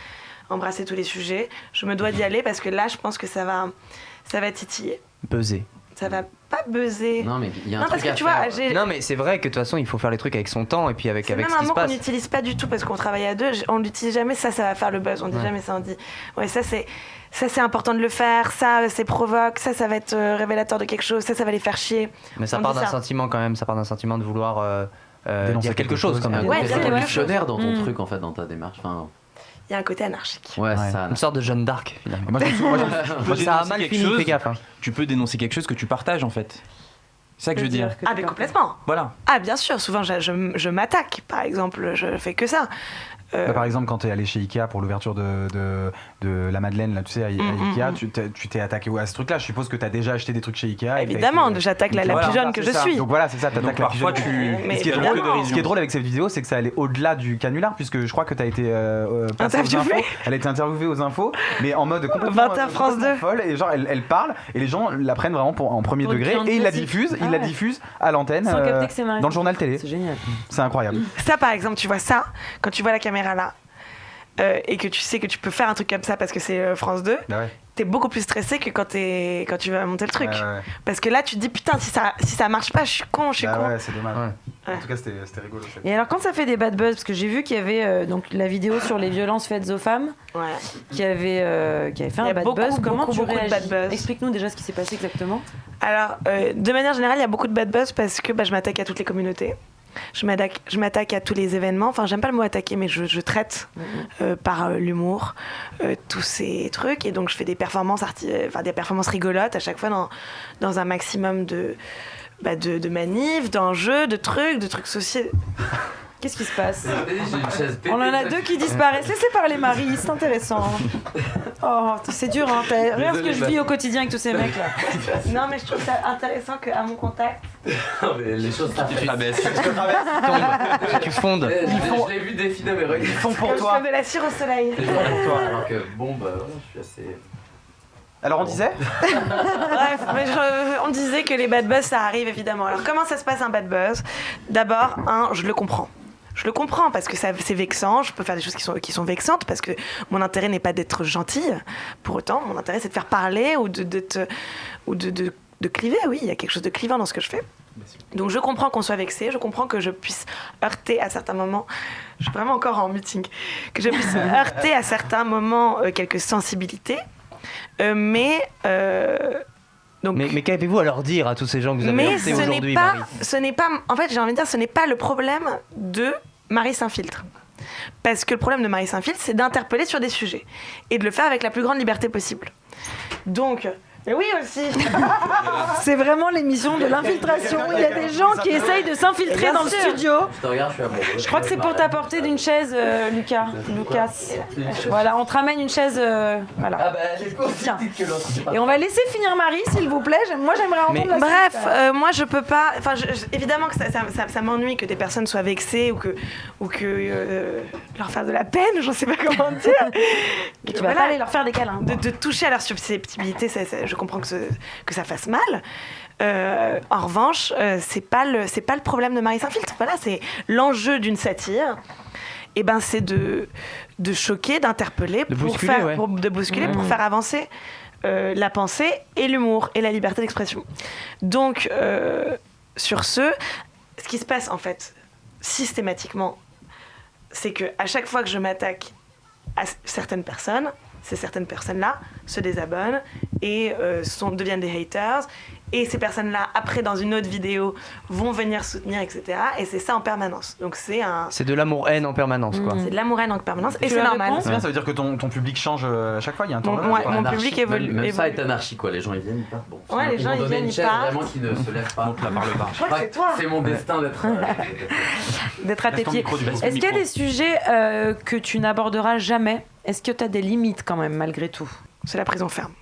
embrasser tous les sujets, je me dois d'y aller parce que là, je pense que ça va titiller. Buzzer. Ça va pas buzzer. Non, mais il y a un truc parce que à tu faire. vois, Non, mais c'est vrai que de toute façon, il faut faire les trucs avec son temps et puis avec ce qui se passe. C'est même un mot qu'on n'utilise pas du tout parce qu'on travaille à deux. On l'utilise jamais. Ça va faire le buzz. On dit jamais ça. On dit, ouais, ça c'est important de le faire. Ça, c'est provoque. Ça va être révélateur de quelque chose. Ça va les faire chier. Mais ça part d'un sentiment quand même. Ça part d'un sentiment de vouloir dire quelque chose quand même. Ouais, c'est révolutionnaire dans ton truc en fait, dans ta démarche. Enfin, il y a un côté anarchique. Ouais, ça. Une sorte de Jeanne d'Arc finalement. Moi, ça a mal fini, fais gaffe. Tu peux dénoncer quelque chose que tu partages en fait. C'est ça que je veux dire. Ah, mais complètement. Voilà. Ah, bien sûr. Souvent, je m'attaque, par exemple. Je fais que ça. Par exemple, quand tu es allé chez Ikea pour l'ouverture de la Madeleine, là, tu sais, à Ikea, tu t'es attaqué à ce truc-là. Je suppose que tu as déjà acheté des trucs chez Ikea. Évidemment, j'attaque la plus jeune que je suis. Donc voilà, c'est ça, t'attaques la plus jeune. Ce qui est drôle avec cette vidéo, c'est que ça allait au-delà du canular, puisque je crois que tu as été interviewée. Elle a été interviewée aux infos, mais en mode complètement 20h France 2. folle. Et genre, elle parle, et les gens la prennent vraiment en premier degré, et ils la diffusent à l'antenne dans le journal télé. C'est génial. C'est incroyable. Ça, par exemple, tu vois ça, quand tu vois la caméra là, et que tu sais que tu peux faire un truc comme ça parce que c'est France 2, t'es beaucoup plus stressé que quand tu vas monter le truc. Parce que là, tu te dis, putain, si ça marche pas, je suis con. Ouais, c'est dommage. En tout cas, c'était rigolo. Et alors, quand ça fait des bad buzz, parce que j'ai vu qu'il y avait donc la vidéo sur les violences faites aux femmes, qui avait fait un bad buzz. Comment tu réagis? Explique-nous déjà ce qui s'est passé exactement. Alors, de manière générale, il y a beaucoup de bad buzz parce que je m'attaque à toutes les communautés. Je m'attaque à tous les événements. Enfin, j'aime pas le mot attaquer, mais je traite par l'humour tous ces trucs. Et donc, je fais des performances rigolotes à chaque fois dans un maximum de manifs, d'enjeux, de trucs sociaux. Qu'est-ce qui se passe? On en a deux qui disparaissent. Laissez parler Marie, c'est intéressant. Oh, c'est dur, hein. Regarde ce que je vis au quotidien avec tous ces mecs là. Non, mais je trouve ça intéressant qu'à mon contact. Non, mais les choses traversent. Tu fondes. Je l'ai vu défiler, mais ils font pour toi. Comme de la cire au soleil. C'est pour toi, alors que bon, bah voilà, je suis assez. Alors on disait Bref, mais on disait que les bad buzz ça arrive évidemment. Alors comment ça se passe un bad buzz? D'abord, je le comprends. Je le comprends parce que c'est vexant, je peux faire des choses qui sont vexantes parce que mon intérêt n'est pas d'être gentille. Pour autant, mon intérêt c'est de faire parler ou de cliver. Oui, il y a quelque chose de clivant dans ce que je fais. Donc je comprends qu'on soit vexé, je comprends que je puisse heurter à certains moments, je suis vraiment encore en meeting, que je puisse heurter à certains moments quelques sensibilités. Mais qu'avez-vous à leur dire à tous ces gens que vous avez heurtés aujourd'hui, Marie? Ce n'est pas, en fait, j'ai envie de dire, ce n'est pas le problème de Marie Saint-Filtre. Parce que le problème de Marie Saint-Filtre, c'est d'interpeller sur des sujets et de le faire avec la plus grande liberté possible. Donc, mais oui aussi. C'est vraiment l'émission de l'infiltration. Il y a des gens qui essayent de s'infiltrer dans le studio. Je te regarde, je suis amoureux. Je crois que c'est pour t'apporter d'une chaise, Lucas. Voilà, on te ramène une chaise. Voilà. Ah bah, elle est pas aussi petite que l'autre. Et on va laisser finir Marie, s'il vous plaît. Moi, j'aimerais entendre la bref, suite. moi, je peux pas. Enfin, évidemment que ça m'ennuie que des personnes soient vexées ou que leur faire de la peine. J'en sais pas comment dire. Tu vas pas aller leur faire des câlins. De toucher à leur susceptibilité, je comprends que ça fasse mal. En revanche, c'est pas le problème de Marie Saint-Filtre. Voilà, c'est l'enjeu d'une satire. Et ben, c'est de choquer, d'interpeller, de bousculer pour faire avancer la pensée et l'humour et la liberté d'expression. Donc, sur ce qui se passe en fait systématiquement, c'est que à chaque fois que je m'attaque à certaines personnes, ces certaines personnes-là se désabonnent et deviennent des haters Et ces personnes-là, après, dans une autre vidéo, vont venir soutenir, etc. Et c'est ça en permanence. Donc c'est de l'amour-haine en permanence, quoi. C'est de l'amour-haine en permanence. Et c'est normal. C'est bien, ça veut dire que ton public change à chaque fois, il y a un temps. Mon public évolue. Même ça est anarchie, quoi. Les gens, ils viennent, ils partent. Bon, ouais, les gens, ils viennent, ils partent. Vraiment qui ne se lève pas. Monte là par le bas. Je crois que c'est toi. C'est mon destin d'être à tes pieds. Est-ce qu'il y a des sujets que tu n'aborderas jamais? Est-ce que tu as des limites quand même, malgré tout? C'est la prison ferme.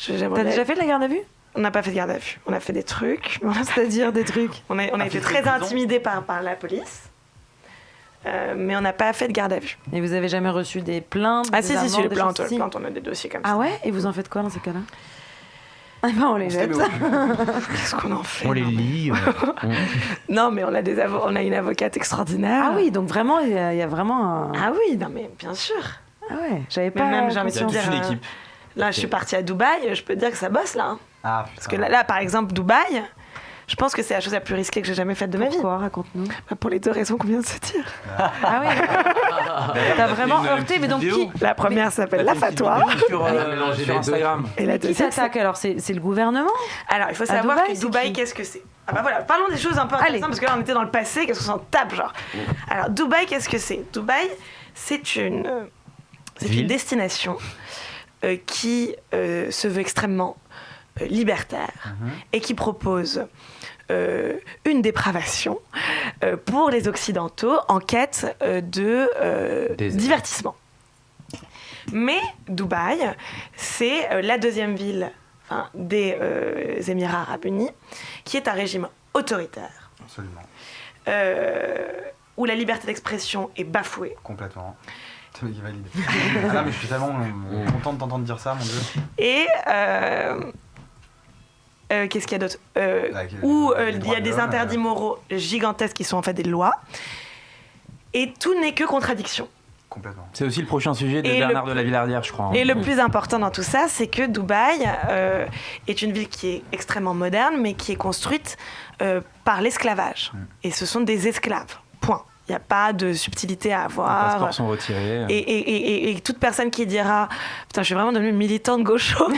T'as déjà fait de la garde à vue? On n'a pas fait de garde à vue. On a fait des trucs. C'est-à-dire des trucs? On a été très intimidés par la police. Mais on n'a pas fait de garde à vue. Et vous avez jamais reçu des plaintes? Ah si, les plaintes, on a des dossiers comme ça. Ah ouais? Et vous en faites quoi dans ces cas-là? Ah ben on les jette. Qu'est-ce qu'on en fait? On les lit. Non, mais on a une avocate extraordinaire. Ah oui, donc vraiment, il y a vraiment un... Ah oui, non mais bien sûr. Ah ouais, j'avais pas... Même j'ai envie de dire... une équipe. Là, je suis partie à Dubaï, je peux te dire que ça bosse là. Ah, parce que là, par exemple, Dubaï, je pense que c'est la chose la plus risquée que j'ai jamais faite de ma vie. Pourquoi? Raconte-nous. Pour les 2 raisons qu'on vient de se dire. Ah oui. T'as vraiment heurté, mais donc qui? La première s'appelle La Fatwa. Sur Instagram. Et la deuxième, qui s'attaque alors? C'est le gouvernement? Alors, il faut savoir que Dubaï, qu'est-ce que c'est? Ah bah voilà, parlons des choses un peu intéressantes parce que là on était dans le passé, qu'est-ce qu'on s'en tape genre. Alors Dubaï, qu'est-ce que c'est? Dubaï, c'est une destination qui se veut extrêmement libertaire et qui propose une dépravation pour les Occidentaux en quête de divertissement. Mais Dubaï, c'est la deuxième ville des Émirats Arabes Unis, qui est un régime autoritaire. Absolument. Où la liberté d'expression est bafouée. Complètement. C'est mec qui valide. Ah non, mais je suis tellement content de t'entendre dire ça, mon Dieu. Et qu'est-ce qu'il y a d'autre? Où il y a des interdits moraux gigantesques qui sont en fait des lois. Et tout n'est que contradiction. Complètement. C'est aussi le prochain sujet de Bernard de la Villardière, je crois. Et le plus important dans tout ça, c'est que Dubaï est une ville qui est extrêmement moderne, mais qui est construite par l'esclavage. Et ce sont des esclaves. Point. Il n'y a pas de subtilité à avoir. Les passeports sont retirés. Et toute personne qui dira... Putain, je suis vraiment devenue militante gaucho.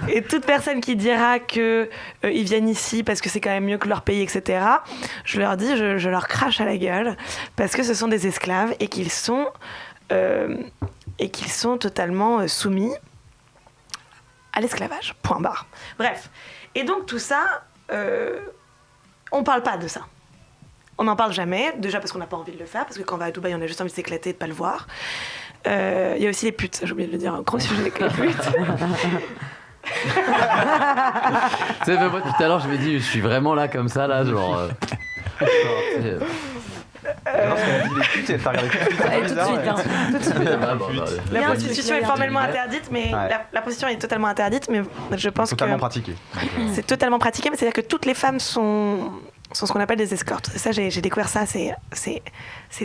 Et toute personne qui dira qu'ils viennent ici parce que c'est quand même mieux que leur pays, etc., je leur dis, je leur crache à la gueule parce que ce sont des esclaves et qu'ils sont totalement soumis à l'esclavage. Point barre. Bref. Et donc tout ça, on ne parle pas de ça. On n'en parle jamais, déjà parce qu'on n'a pas envie de le faire, parce que quand on va à Dubaï, on a juste envie de s'éclater et de ne pas le voir. Il y a aussi les putes, j'ai oublié de le dire, un gros sujet avec les putes. Tu sais, moi tout à l'heure, je me dis, je suis vraiment là comme ça, là, genre. Lorsqu'on dit les putes, t'as regardé tout de suite. La prostitution est formellement interdite, mais la prostitution est totalement interdite, mais je pense que... Totalement pratiquée. C'est totalement pratiqué, mais c'est-à-dire que toutes les femmes sont ce qu'on appelle des escortes. Et ça, j'ai découvert ça, c'est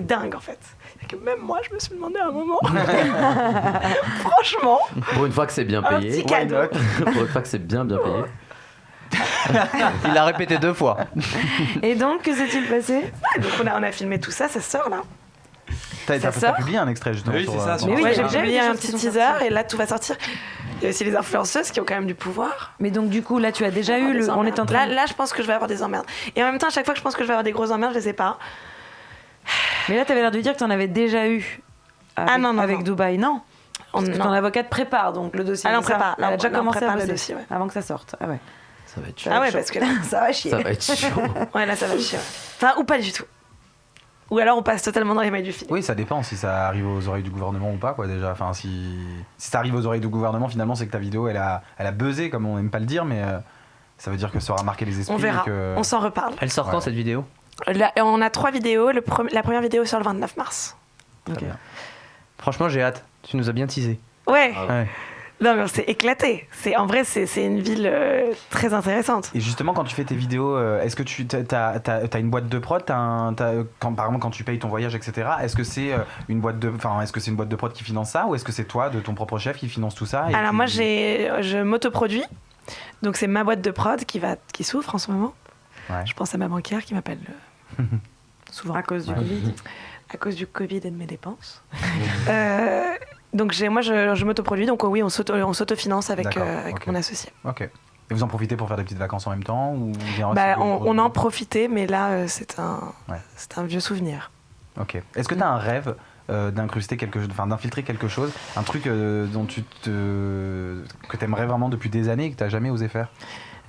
dingue en fait. Que même moi, je me suis demandé à un moment. Franchement. Pour une fois que c'est bien payé. Un petit cadeau. Pour une fois que c'est bien payé. Il l'a répété 2 fois. Et donc, que s'est-il passé? Donc on a filmé tout ça, ça sort là. T'as publié un extrait justement. Oui, c'est ça. Mais oui, j'ai publié un petit teaser et là tout va sortir. Il y a aussi les influenceuses qui ont quand même du pouvoir. Mais donc du coup là tu as déjà eu le... On est en train... Là je pense que je vais avoir des emmerdes. Et en même temps à chaque fois que je pense que je vais avoir des grosses emmerdes, je les ai pas. Mais là t'avais l'air de dire que t'en avais déjà eu avec Dubaï, non? Parce que ton avocate prépare donc le dossier. Elle en prépare. Elle a déjà commencé à le bosser dossier, ouais. avant que ça sorte. Ah ouais. Ça va être chaud. Ah ouais, parce que là ça va chier. Ça va être chaud. Ouais, là ça va chier. Enfin, ou pas du tout. Ou alors on passe totalement dans les mailles du film. Oui, ça dépend si ça arrive aux oreilles du gouvernement ou pas, quoi, déjà. Enfin, si ça arrive aux oreilles du gouvernement, finalement, c'est que ta vidéo, elle a buzzé, comme on n'aime pas le dire, mais ça veut dire que ça aura marqué les esprits. On verra, que... on s'en reparle. Elle sort quand cette vidéo? Là, on a 3 vidéos. La première vidéo sort le 29 mars. Très bien. Franchement, j'ai hâte. Tu nous as bien teasé. Ouais. Ouais. Non, mais on s'est éclaté. En vrai, c'est une ville très intéressante. Et justement, quand tu fais tes vidéos, est-ce que tu as une boîte de prod par exemple, quand tu payes ton voyage, etc., est-ce que c'est une boîte de prod qui finance ça, ou est-ce que c'est toi, de ton propre chef, qui finance tout ça? Alors moi, je m'autoproduis. Donc c'est ma boîte de prod qui souffre en ce moment. Ouais. Je pense à ma banquière qui m'appelle souvent à cause du Covid. À cause du Covid et de mes dépenses. Donc moi je m'autoproduis, donc oui, on s'autofinance avec mon associé. Ok. Et vous en profitez pour faire des petites vacances en même temps ou on en profitait, mais là, c'est un vieux souvenir. Ok. Est-ce que tu as un rêve d'incruster quelque chose, d'infiltrer quelque chose, un truc dont que t'aimerais vraiment depuis des années et que t'as jamais osé faire?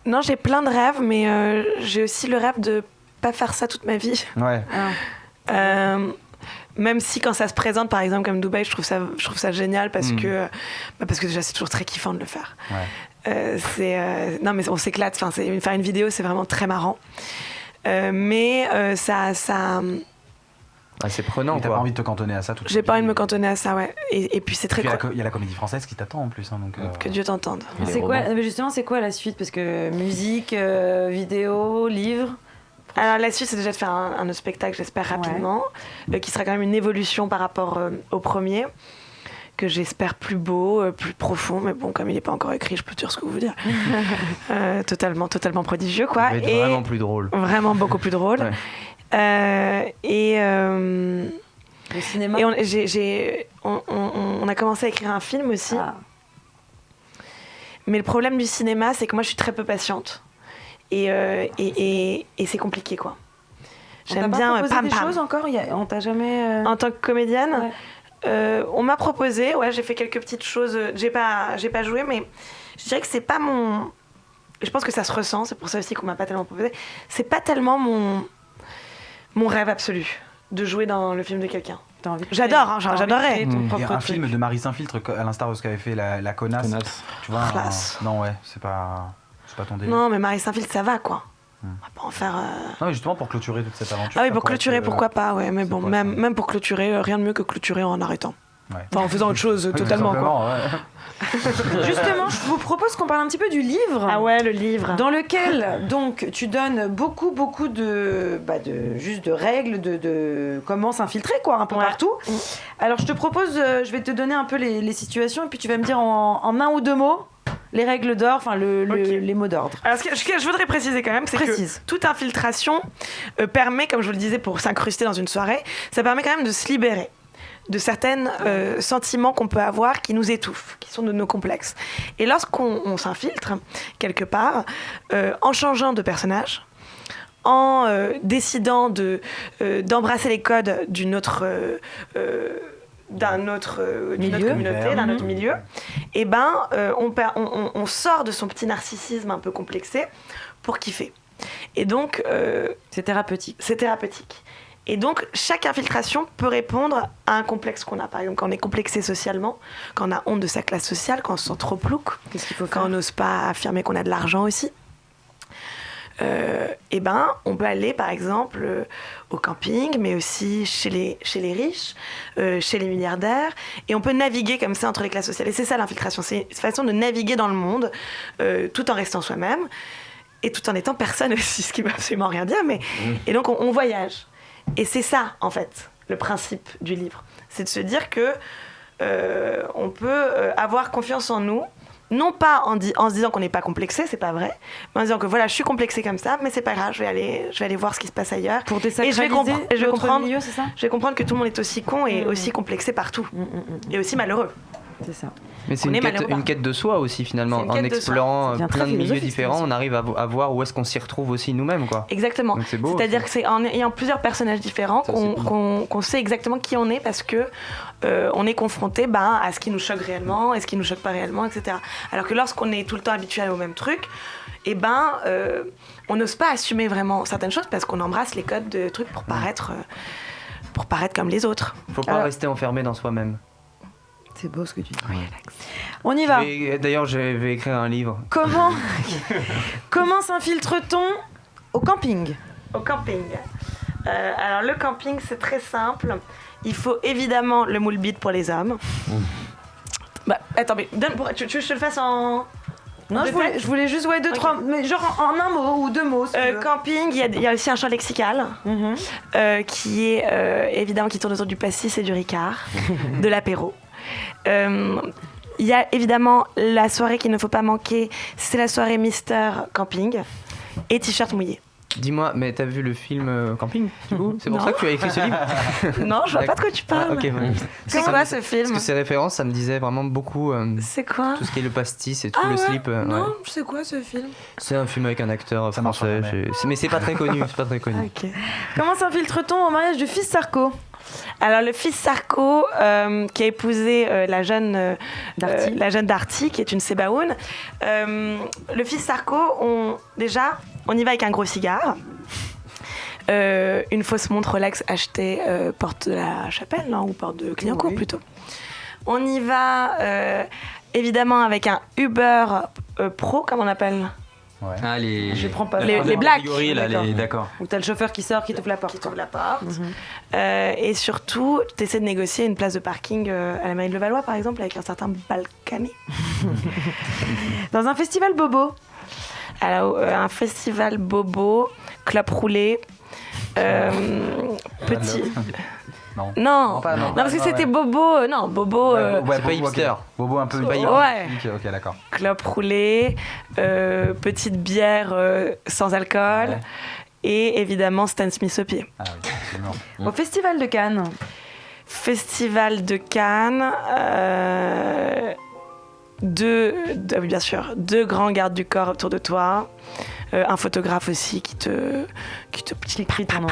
Non, j'ai plein de rêves, mais j'ai aussi le rêve de pas faire ça toute ma vie. Ouais. Même si quand ça se présente, par exemple comme Dubaï, je trouve ça génial parce que déjà c'est toujours très kiffant de le faire. Ouais. Non mais on s'éclate. Enfin, faire une vidéo, c'est vraiment très marrant. Mais ça. C'est prenant. Mais t'as pas envie de te cantonner à ça tout de suite. J'ai pas envie de me cantonner à ça, ouais. Et puis c'est très. Il y a la Comédie Française qui t'attend en plus, hein, donc. Que Dieu t'entende. C'est quoi la suite? Parce que musique, vidéo, livre. Alors la suite, c'est déjà de faire un autre spectacle, j'espère rapidement, qui sera quand même une évolution par rapport au premier, que j'espère plus beau, plus profond, mais bon, comme il n'est pas encore écrit, je peux dire ce que vous dire. Totalement prodigieux, quoi. Il va être vraiment plus drôle. Vraiment beaucoup plus drôle. Le cinéma. Et on a commencé à écrire un film aussi. Mais le problème du cinéma, c'est que moi, je suis très peu patiente. Et c'est compliqué, quoi. J'aime bien des choses encore. On t'a jamais en tant que comédienne, on m'a proposé. Ouais, j'ai fait quelques petites choses. J'ai pas joué, mais je dirais que c'est pas mon. Je pense que ça se ressent. C'est pour ça aussi qu'on m'a pas tellement proposé. C'est pas tellement mon rêve absolu de jouer dans le film de quelqu'un. J'adore, j'adorerais. Il y a un film de Marie Saint-Filtre, à l'instar de ce qu'avait fait la connasse. Tu vois, non, ouais, c'est pas ton délire. Non, mais Marie Saint-Filtre, ça va, quoi. On va pas en faire. Non, mais justement pour clôturer toute cette aventure. Ah oui, pour clôturer, pourquoi pas, ouais. Mais bon, même pour clôturer, rien de mieux que clôturer en arrêtant. Ouais. Enfin, en faisant autre chose, totalement, quoi. Ouais. Justement, je vous propose qu'on parle un petit peu du livre. Ah ouais, le livre. Dans lequel, donc, tu donnes beaucoup de règles, de comment s'infiltrer, quoi, un peu partout. Alors, je te propose, je vais te donner un peu les situations, et puis tu vas me dire en un ou deux mots les règles d'or, enfin les mots d'ordre. Alors, ce que je voudrais préciser quand même, c'est que toute infiltration permet, comme je vous le disais, pour s'incruster dans une soirée, ça permet quand même de se libérer de certains sentiments qu'on peut avoir qui nous étouffent, qui sont de nos complexes. Et lorsqu'on s'infiltre quelque part, en changeant de personnage, en décidant d'embrasser les codes d'une autre communauté, d'un autre milieu, et on sort de son petit narcissisme un peu complexé pour kiffer. Et donc c'est thérapeutique. Et donc, chaque infiltration peut répondre à un complexe qu'on a. Par exemple, quand on est complexé socialement, quand on a honte de sa classe sociale, quand on se sent trop plouc, quand on n'ose pas affirmer qu'on a de l'argent aussi, on peut aller, par exemple, au camping, mais aussi chez les riches, chez les milliardaires, et on peut naviguer comme ça entre les classes sociales. Et c'est ça l'infiltration, c'est une façon de naviguer dans le monde, tout en restant soi-même, et tout en étant personne aussi, ce qui ne veut absolument rien dire, mais... Et donc, on voyage. Et c'est ça, en fait, le principe du livre. C'est de se dire que on peut avoir confiance en nous, non pas en se disant qu'on n'est pas complexé, c'est pas vrai, mais en disant que voilà, je suis complexé comme ça, mais c'est pas grave, je vais aller voir ce qui se passe ailleurs. Pour désacraliser je vais comprendre que tout le monde est aussi con et aussi complexé partout. Et aussi malheureux. C'est ça. Mais c'est une quête de soi aussi finalement. En explorant plein de milieux différents, on arrive à voir où est-ce qu'on s'y retrouve aussi nous-mêmes, quoi. Exactement. Donc c'est beau. C'est-à-dire que c'est en ayant plusieurs personnages différents qu'on sait exactement qui on est parce que on est confronté à ce qui nous choque réellement et ce qui nous choque pas réellement, etc. Alors que lorsqu'on est tout le temps habitué au même truc, on n'ose pas assumer vraiment certaines choses parce qu'on embrasse les codes de trucs pour paraître comme les autres. Faut pas rester enfermé dans soi-même. C'est beau ce que tu dis. Oui, Alex. On y va. D'ailleurs, je vais écrire un livre. Comment s'infiltre-t-on au camping? Au camping. Alors, le camping, c'est très simple. Il faut évidemment le moule bide pour les hommes. Attends, mais tu veux que je te le fasse en... Non, je voulais juste deux, trois... Mais genre en un mot ou deux mots. Camping, il y a aussi un champ lexical qui est évidemment qui tourne autour du pastis et du Ricard, de l'apéro. Il y a évidemment la soirée qu'il ne faut pas manquer, c'est la soirée Mister Camping et t-shirt mouillé. Dis-moi, mais t'as vu le film Camping du coup? C'est pour ça que tu as écrit ce livre? Non, je vois pas de quoi tu parles. Ok, ouais. C'est quoi ce film? Parce que ces références, ça me disait vraiment beaucoup. C'est quoi? Tout ce qui est le pastis et tout le slip. Non, ouais. c'est quoi ce film? C'est un film avec un acteur français. Mais c'est pas très connu. C'est pas très connu. Ok. Comment s'infiltre-t-on au mariage du fils Sarko? Alors le fils Sarko qui a épousé la jeune Darty, qui est une Sébaoune. Le fils Sarko, on y va avec un gros cigare, une fausse montre Rolex achetée porte de la Chapelle, non, ou porte de Clignancourt plutôt. On y va évidemment avec un Uber Pro, comme on appelle. Ouais. Ah, je prends pas les blagues. D'accord. Où t'as le chauffeur qui sort, qui t'ouvre la porte. Et surtout, t'essaies de négocier une place de parking à la mairie de Levallois, par exemple, avec un certain Balkany. Dans un festival bobo. Alors, un festival bobo, clope roulée, petit. Non, parce que c'était bobo. Non, bobo. C'est pas hipster. Bobo un peu. Ouais. Ok, d'accord. Clope roulée, petite bière sans alcool et évidemment Stan Smith au pied. Ah oui, absolument. Au Festival de Cannes. Festival de Cannes. Bien sûr, 2 grands gardes du corps autour de toi, un photographe aussi qui te crie ton nom.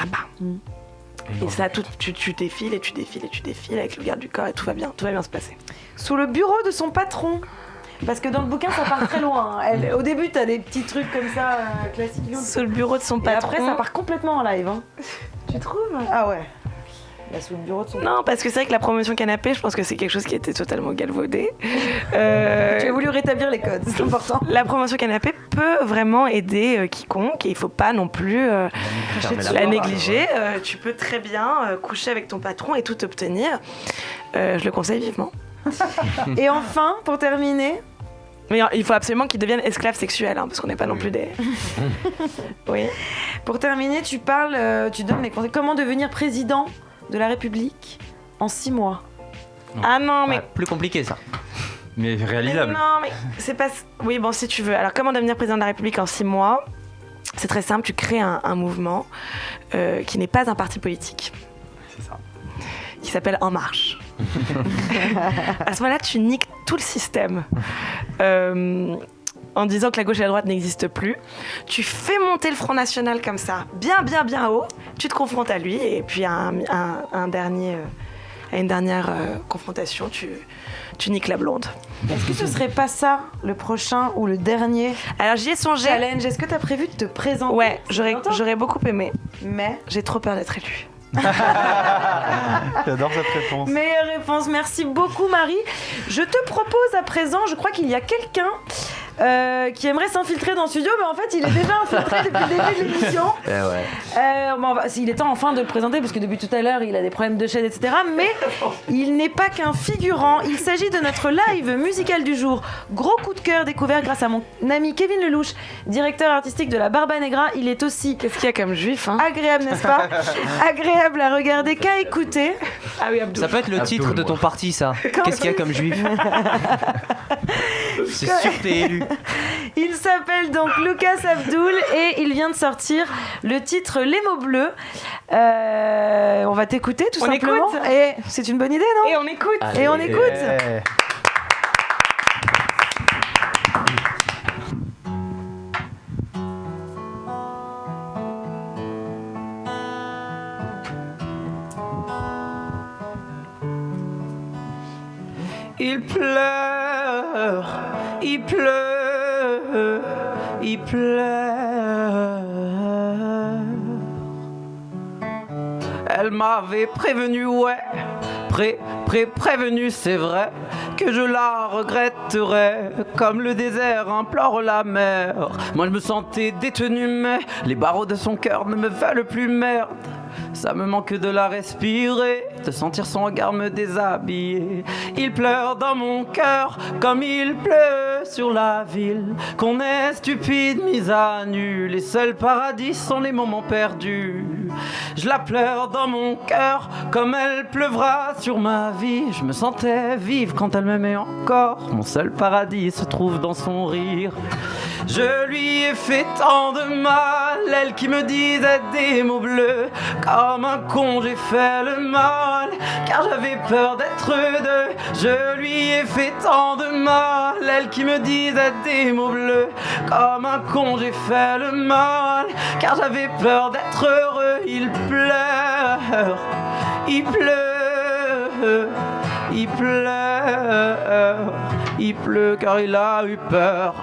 Et ça, tu défiles et tu défiles et tu défiles avec le garde du corps et tout va bien se passer. Sous le bureau de son patron. Parce que dans le bouquin, ça part très loin. Au début, t'as des petits trucs comme ça, classiques. Sous le bureau de son patron. Et après, ça part complètement en live. Hein. Tu trouves? Ah ouais. Là, sous le bureau de son Non, parce que c'est vrai que la promotion canapé, je pense que c'est quelque chose qui était totalement galvaudé. Tu as voulu rétablir les codes, c'est important. La promotion canapé peut vraiment aider quiconque et il faut pas non plus la négliger. Tu peux très bien coucher avec ton patron et tout obtenir. Je le conseille vivement. Et enfin, pour terminer... Mais il faut absolument qu'ils deviennent esclaves sexuels, parce qu'on n'est pas non plus des... Oui. Pour terminer, tu donnes les conseils. Comment devenir président de la République en 6 mois. Ah non, mais... plus compliqué, ça. Mais réalisable. Mais non, mais c'est pas... Oui, bon, si tu veux. Alors, comment devenir président de la République en 6 mois? C'est très simple, tu crées un mouvement qui n'est pas un parti politique. C'est ça. Qui s'appelle En Marche. À ce moment-là, tu niques tout le système. En disant que la gauche et la droite n'existent plus. Tu fais monter le Front National comme ça, bien haut. Tu te confrontes à lui et puis à une dernière confrontation, tu niques la blonde. Est-ce que ce serait pas ça, le prochain ou le dernier? Alors j'y ai songé. Challenge, est-ce que tu as prévu de te présenter? Ouais, j'aurais beaucoup aimé. Mais j'ai trop peur d'être élue. J'adore cette réponse. Meilleure réponse, merci beaucoup Marie. Je te propose à présent, je crois qu'il y a quelqu'un qui aimerait s'infiltrer dans le studio, mais en fait il est déjà infiltré depuis le début de l'émission. Il est temps enfin de le présenter parce que depuis tout à l'heure il a des problèmes de chaîne, etc. Mais il n'est pas qu'un figurant, il s'agit de notre live musical du jour. Gros coup de cœur découvert grâce à mon ami Kevin Lelouch, directeur artistique de la Barba Negra. Il est aussi... Qu'est-ce qu'il y a comme juif, hein? Agréable, n'est-ce pas? Agréable à regarder qu'à écouter. Ah oui, Abdou. Ça peut être le titre de ton parti, ça. Qu'est-ce qu'il y a comme juif? C'est sûr que t'es élu. Il s'appelle donc Lucas Abdoul et il vient de sortir le titre Les mots bleus. On va t'écouter tout simplement. Écoute. Et c'est une bonne idée, non? Et on écoute. Allez. Et on écoute. Il pleure, il pleure, il pleure. Elle m'avait prévenu, ouais, prévenu, c'est vrai, que je la regretterais, comme le désert implore la mer. Moi je me sentais détenu, mais les barreaux de son cœur ne me veulent plus, merde. Ça me manque de la respirer, de sentir son regard me déshabiller. Il pleure dans mon cœur comme il pleut sur la ville. Qu'on est stupide, mise à nu. Les seuls paradis sont les moments perdus. Je la pleure dans mon cœur comme elle pleuvra sur ma vie. Je me sentais vivre quand elle m'aimait encore. Mon seul paradis se trouve dans son rire. Je lui ai fait tant de mal, elle qui me disait des mots bleus. Comme un con j'ai fait le mal, car j'avais peur d'être deux. Je lui ai fait tant de mal, elle qui me disait des mots bleus. Comme un con j'ai fait le mal, car j'avais peur d'être heureux. Il pleure, il pleure, il pleure, il pleut car il a eu peur.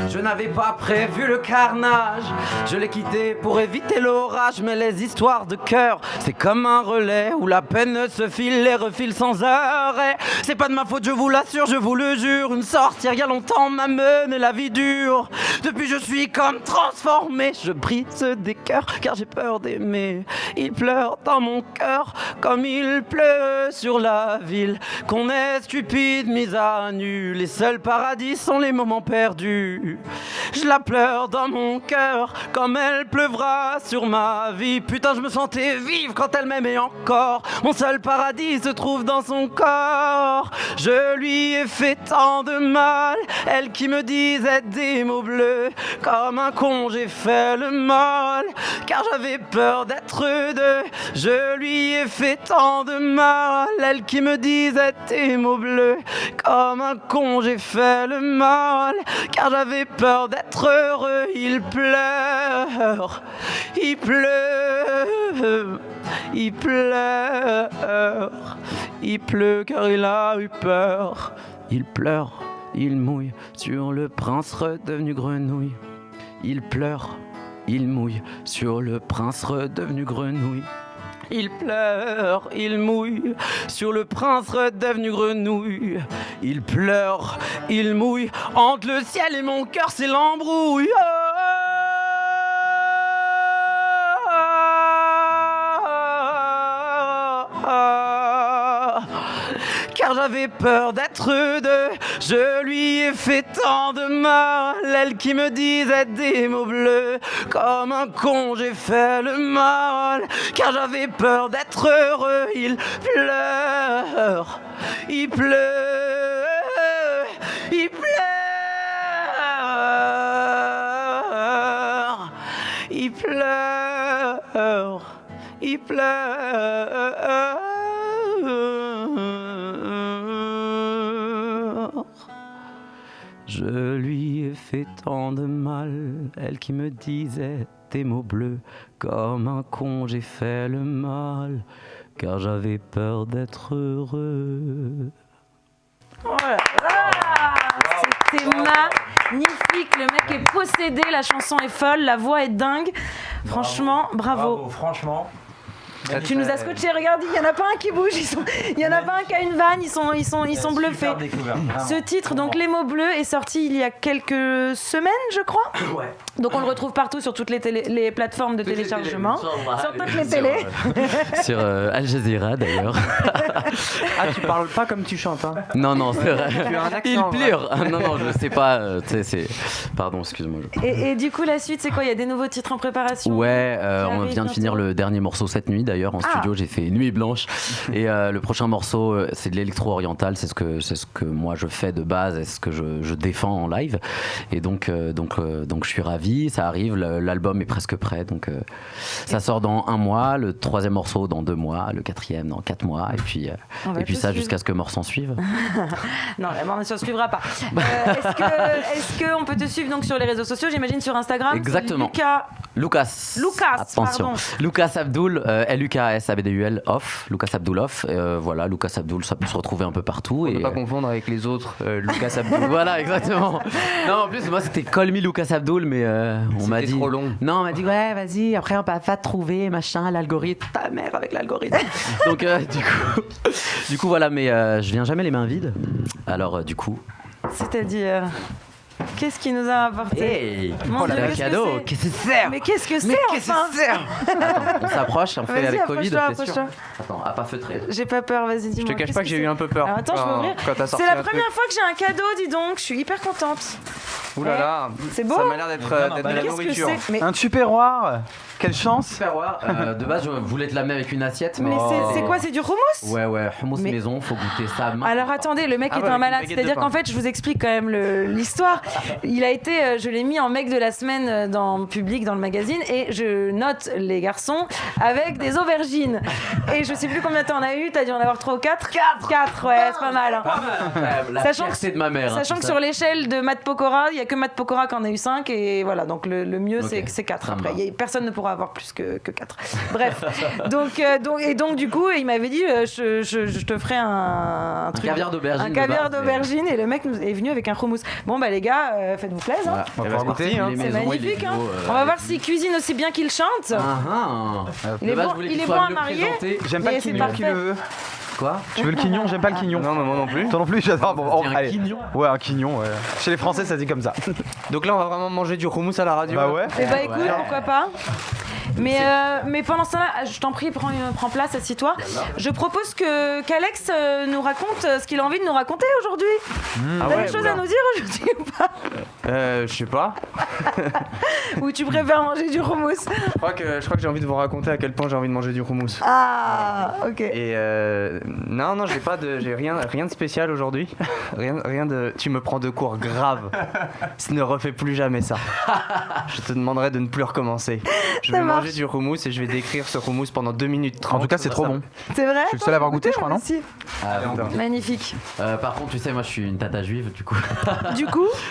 Je n'avais pas prévu le carnage, je l'ai quitté pour éviter l'orage. Mais les histoires de cœur, c'est comme un relais où la peine se file et refile sans arrêt. C'est pas de ma faute, je vous l'assure, je vous le jure. Une sortie il y a longtemps m'a mené la vie dure. Depuis je suis comme transformé, je brise des cœurs car j'ai peur d'aimer. Il pleure dans mon cœur comme il pleut sur la ville. Qu'on est stupide, mise à nu, les seuls paradis sont les moments perdus. Je la pleure dans mon cœur comme elle pleuvra sur ma vie. Putain, je me sentais vivre quand elle m'aimait encore. Mon seul paradis se trouve dans son corps. Je lui ai fait tant de mal, elle qui me disait des mots bleus. Comme un con j'ai fait le mal, car j'avais peur d'être deux. Je lui ai fait tant de mal, elle qui me disait des mots bleus. Comme un con j'ai fait le mal, car j'avais peur d'être heureux. Il pleure, il pleure, il pleure, il pleut car il a eu peur. Il pleure, il mouille sur le prince redevenu grenouille. Il pleure, il mouille sur le prince redevenu grenouille. Il pleure, il mouille sur le prince redevenu grenouille. Il pleure, il mouille entre le ciel et mon cœur, c'est l'embrouille. Car j'avais peur d'être deux, je lui ai fait tant de mal, elle qui me disait des mots bleus. Comme un con j'ai fait le mal, car j'avais peur d'être heureux. Il pleure, il pleure, il pleure, il pleure, il pleure. Je lui ai fait tant de mal, elle qui me disait des mots bleus. Comme un con j'ai fait le mal, car j'avais peur d'être heureux. Voilà. C'était magnifique, le mec est possédé, la chanson est folle, la voix est dingue. Franchement, bravo. Franchement. Tu nous as scotché, regarde, il n'y en a pas un qui bouge, il n'y en a pas un qui a une vanne, ils sont bluffés. Ce titre, donc Les mots bleus, est sorti il y a quelques semaines, je crois. Ouais. Donc on le retrouve partout sur toutes les plateformes de téléchargement, sur toutes les télés. Sur Al Jazeera d'ailleurs. Ah, tu parles pas comme tu chantes, hein. Non, c'est vrai. Tu as un accent. Il pleure. Non, je sais pas. C'est. Pardon, excuse-moi. Et du coup, la suite, c'est quoi ? Il y a des nouveaux titres en préparation ? Ouais, on vient de finir le dernier morceau cette nuit d'ailleurs en studio. J'ai fait Nuit blanche. Et le prochain morceau, c'est de l'électro-oriental. C'est ce que moi je fais de base et ce que je défends en live. Et donc je suis ravi. Ça arrive. L'album est presque prêt. Donc ça sort dans 1 mois. Le 3e morceau dans 2 mois. Le 4e dans 4 mois. Et puis ça jusqu'à ce que mort s'en suive. Non, la mort ne s'en suivra pas. Est-ce qu'on peut te suivre donc sur les réseaux sociaux ? J'imagine sur Instagram. Exactement. Lucas. Attention. Pardon. Lucas Abdul, Lukas Abdul off. Lucas Abdul off. Voilà, Lucas Abdul, ça peut se retrouver un peu partout. On ne peut pas confondre avec les autres Lucas Abdul. Voilà, exactement. Non, en plus, moi c'était Call Me Lucas Abdul, mais on m'a dit. C'était trop long. Non, on m'a dit, ouais, vas-y, après on va te trouver, machin, l'algorithme. Ta mère avec l'algorithme. Donc, du coup, voilà, mais je viens jamais les mains vides. Alors, du coup. C'est-à-dire. Qu'est-ce qu'il nous a apporté? Hey, Mon Dieu, le cadeau. Qu'est-ce que c'est? Mais qu'est-ce que c'est enfin? Attends, on s'approche, on fait Vas-y, avec Covid. approche-toi. Attends, à pas feutrer. J'ai pas peur, vas-y, dis-moi. Je te cache pas que j'ai eu un peu peur. Alors, attends, je vais ouvrir. C'est la première fois que j'ai un cadeau, dis donc. Je suis hyper contente. Ouh là là. C'est beau. Ça m'a l'air d'être de la nourriture. Un tupperware. Quelle chance. Tupperware. De base, je voulais te l'amener avec une assiette, mais. Mais c'est quoi? C'est du hummus? Ouais, hummus maison, faut goûter ça. Alors attendez, le mec est un malade. C'est-à-dire qu'en fait, je vous explique quand même l'histoire. Il a été, je l'ai mis en mec de la semaine dans Public, dans le magazine, et je note les garçons avec des aubergines. Et je sais plus combien t'en as eu. T'as dû en avoir 3 ou 4? 4, ouais, c'est pas mal. Hein. La fierté de ma mère. Sachant que sur l'échelle de Matt Pokora, il y a que Matt Pokora qui en a eu 5, et voilà. Donc le mieux, c'est 4. Après, personne ne pourra avoir plus que 4. Bref. Donc du coup, il m'avait dit, je te ferai un truc. Caviar d'aubergine. Un caviar d'aubergine, et le mec est venu avec un hummus. Bon bah les gars, faites-vous plaisir. Voilà. On va pouvoir goûter. C'est magnifique. Hein. On va voir s'il cuisine aussi bien qu'il chante. Il est bon à marier. J'aime pas le quignon. Qui le veut? Quoi? Tu veux le quignon? J'aime pas le quignon. Non, moi non plus. Toi non plus, j'adore. Bon, un quignon? Ouais, un quignon. Ouais. Chez les Français, ça dit comme ça. Donc là, on va vraiment manger du hummus à la radio. Bah ouais. Et bah écoute, pourquoi pas. Mais pendant ce temps-là, je t'en prie, prends place, assieds-toi. Je propose qu'Alex nous raconte ce qu'il a envie de nous raconter aujourd'hui. T'as des choses à nous dire aujourd'hui ou pas? Je sais pas. Ou tu préfères manger du hummus? Je crois que j'ai envie de vous raconter à quel point j'ai envie de manger du hummus. Ah, ok. Et non, j'ai rien de spécial aujourd'hui. rien de. Tu me prends de court grave. Ne refais plus jamais ça. Je te demanderai de ne plus recommencer. Je vais manger du hummus et je vais décrire ce hummus pendant 2 minutes 30. En tout cas, c'est trop bon. C'est vrai? Je suis le seul à avoir goûté, je crois, non? Si. Magnifique. Par contre, tu sais, moi, je suis une tata juive, du coup.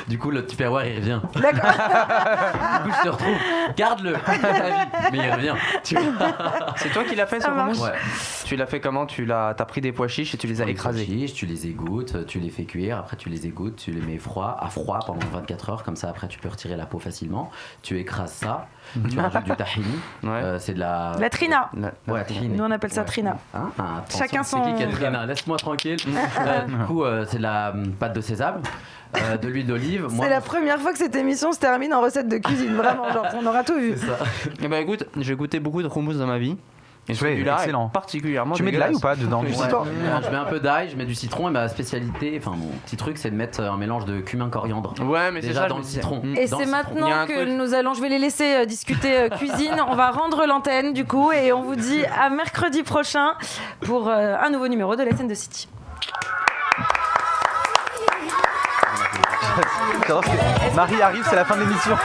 Du coup, le Tupperware, il revient. D'accord. Du coup, je te retrouve. Garde-le. Mais il revient. C'est toi qui l'as fait, ce hummus? Ouais. Tu l'as fait comment? T'as pris des pois chiches et tu les as écrasés. Tu les égouttes, tu les fais cuire, après tu les égouttes, tu les mets à froid pendant 24 heures, comme ça après tu peux retirer la peau facilement. Tu écrases ça, tu rajoutes du tahini. C'est de la trina. Ouais, tahini. Nous on appelle ça trina. Chacun son. C'est qui est trina? Laisse-moi tranquille. Du coup, c'est de la pâte de sésame. De l'huile d'olive. C'est la première fois que cette émission se termine en recette de cuisine, vraiment, genre on aura tout vu. C'est ça. Et bah écoute, j'ai goûté beaucoup de hummus dans ma vie. Et celui-là excellent. Particulièrement. Tu mets de l'ail ou pas dedans? Je mets un peu d'ail, je mets du citron, et ma spécialité, enfin mon petit truc, c'est de mettre un mélange de cumin coriandre. Ouais, mais c'est ça dans le citron. Et c'est maintenant que nous allons, je vais les laisser discuter cuisine. On va rendre l'antenne du coup, et on vous dit à mercredi prochain pour un nouveau numéro de la scène de City. Marie arrive, c'est la fin de l'émission.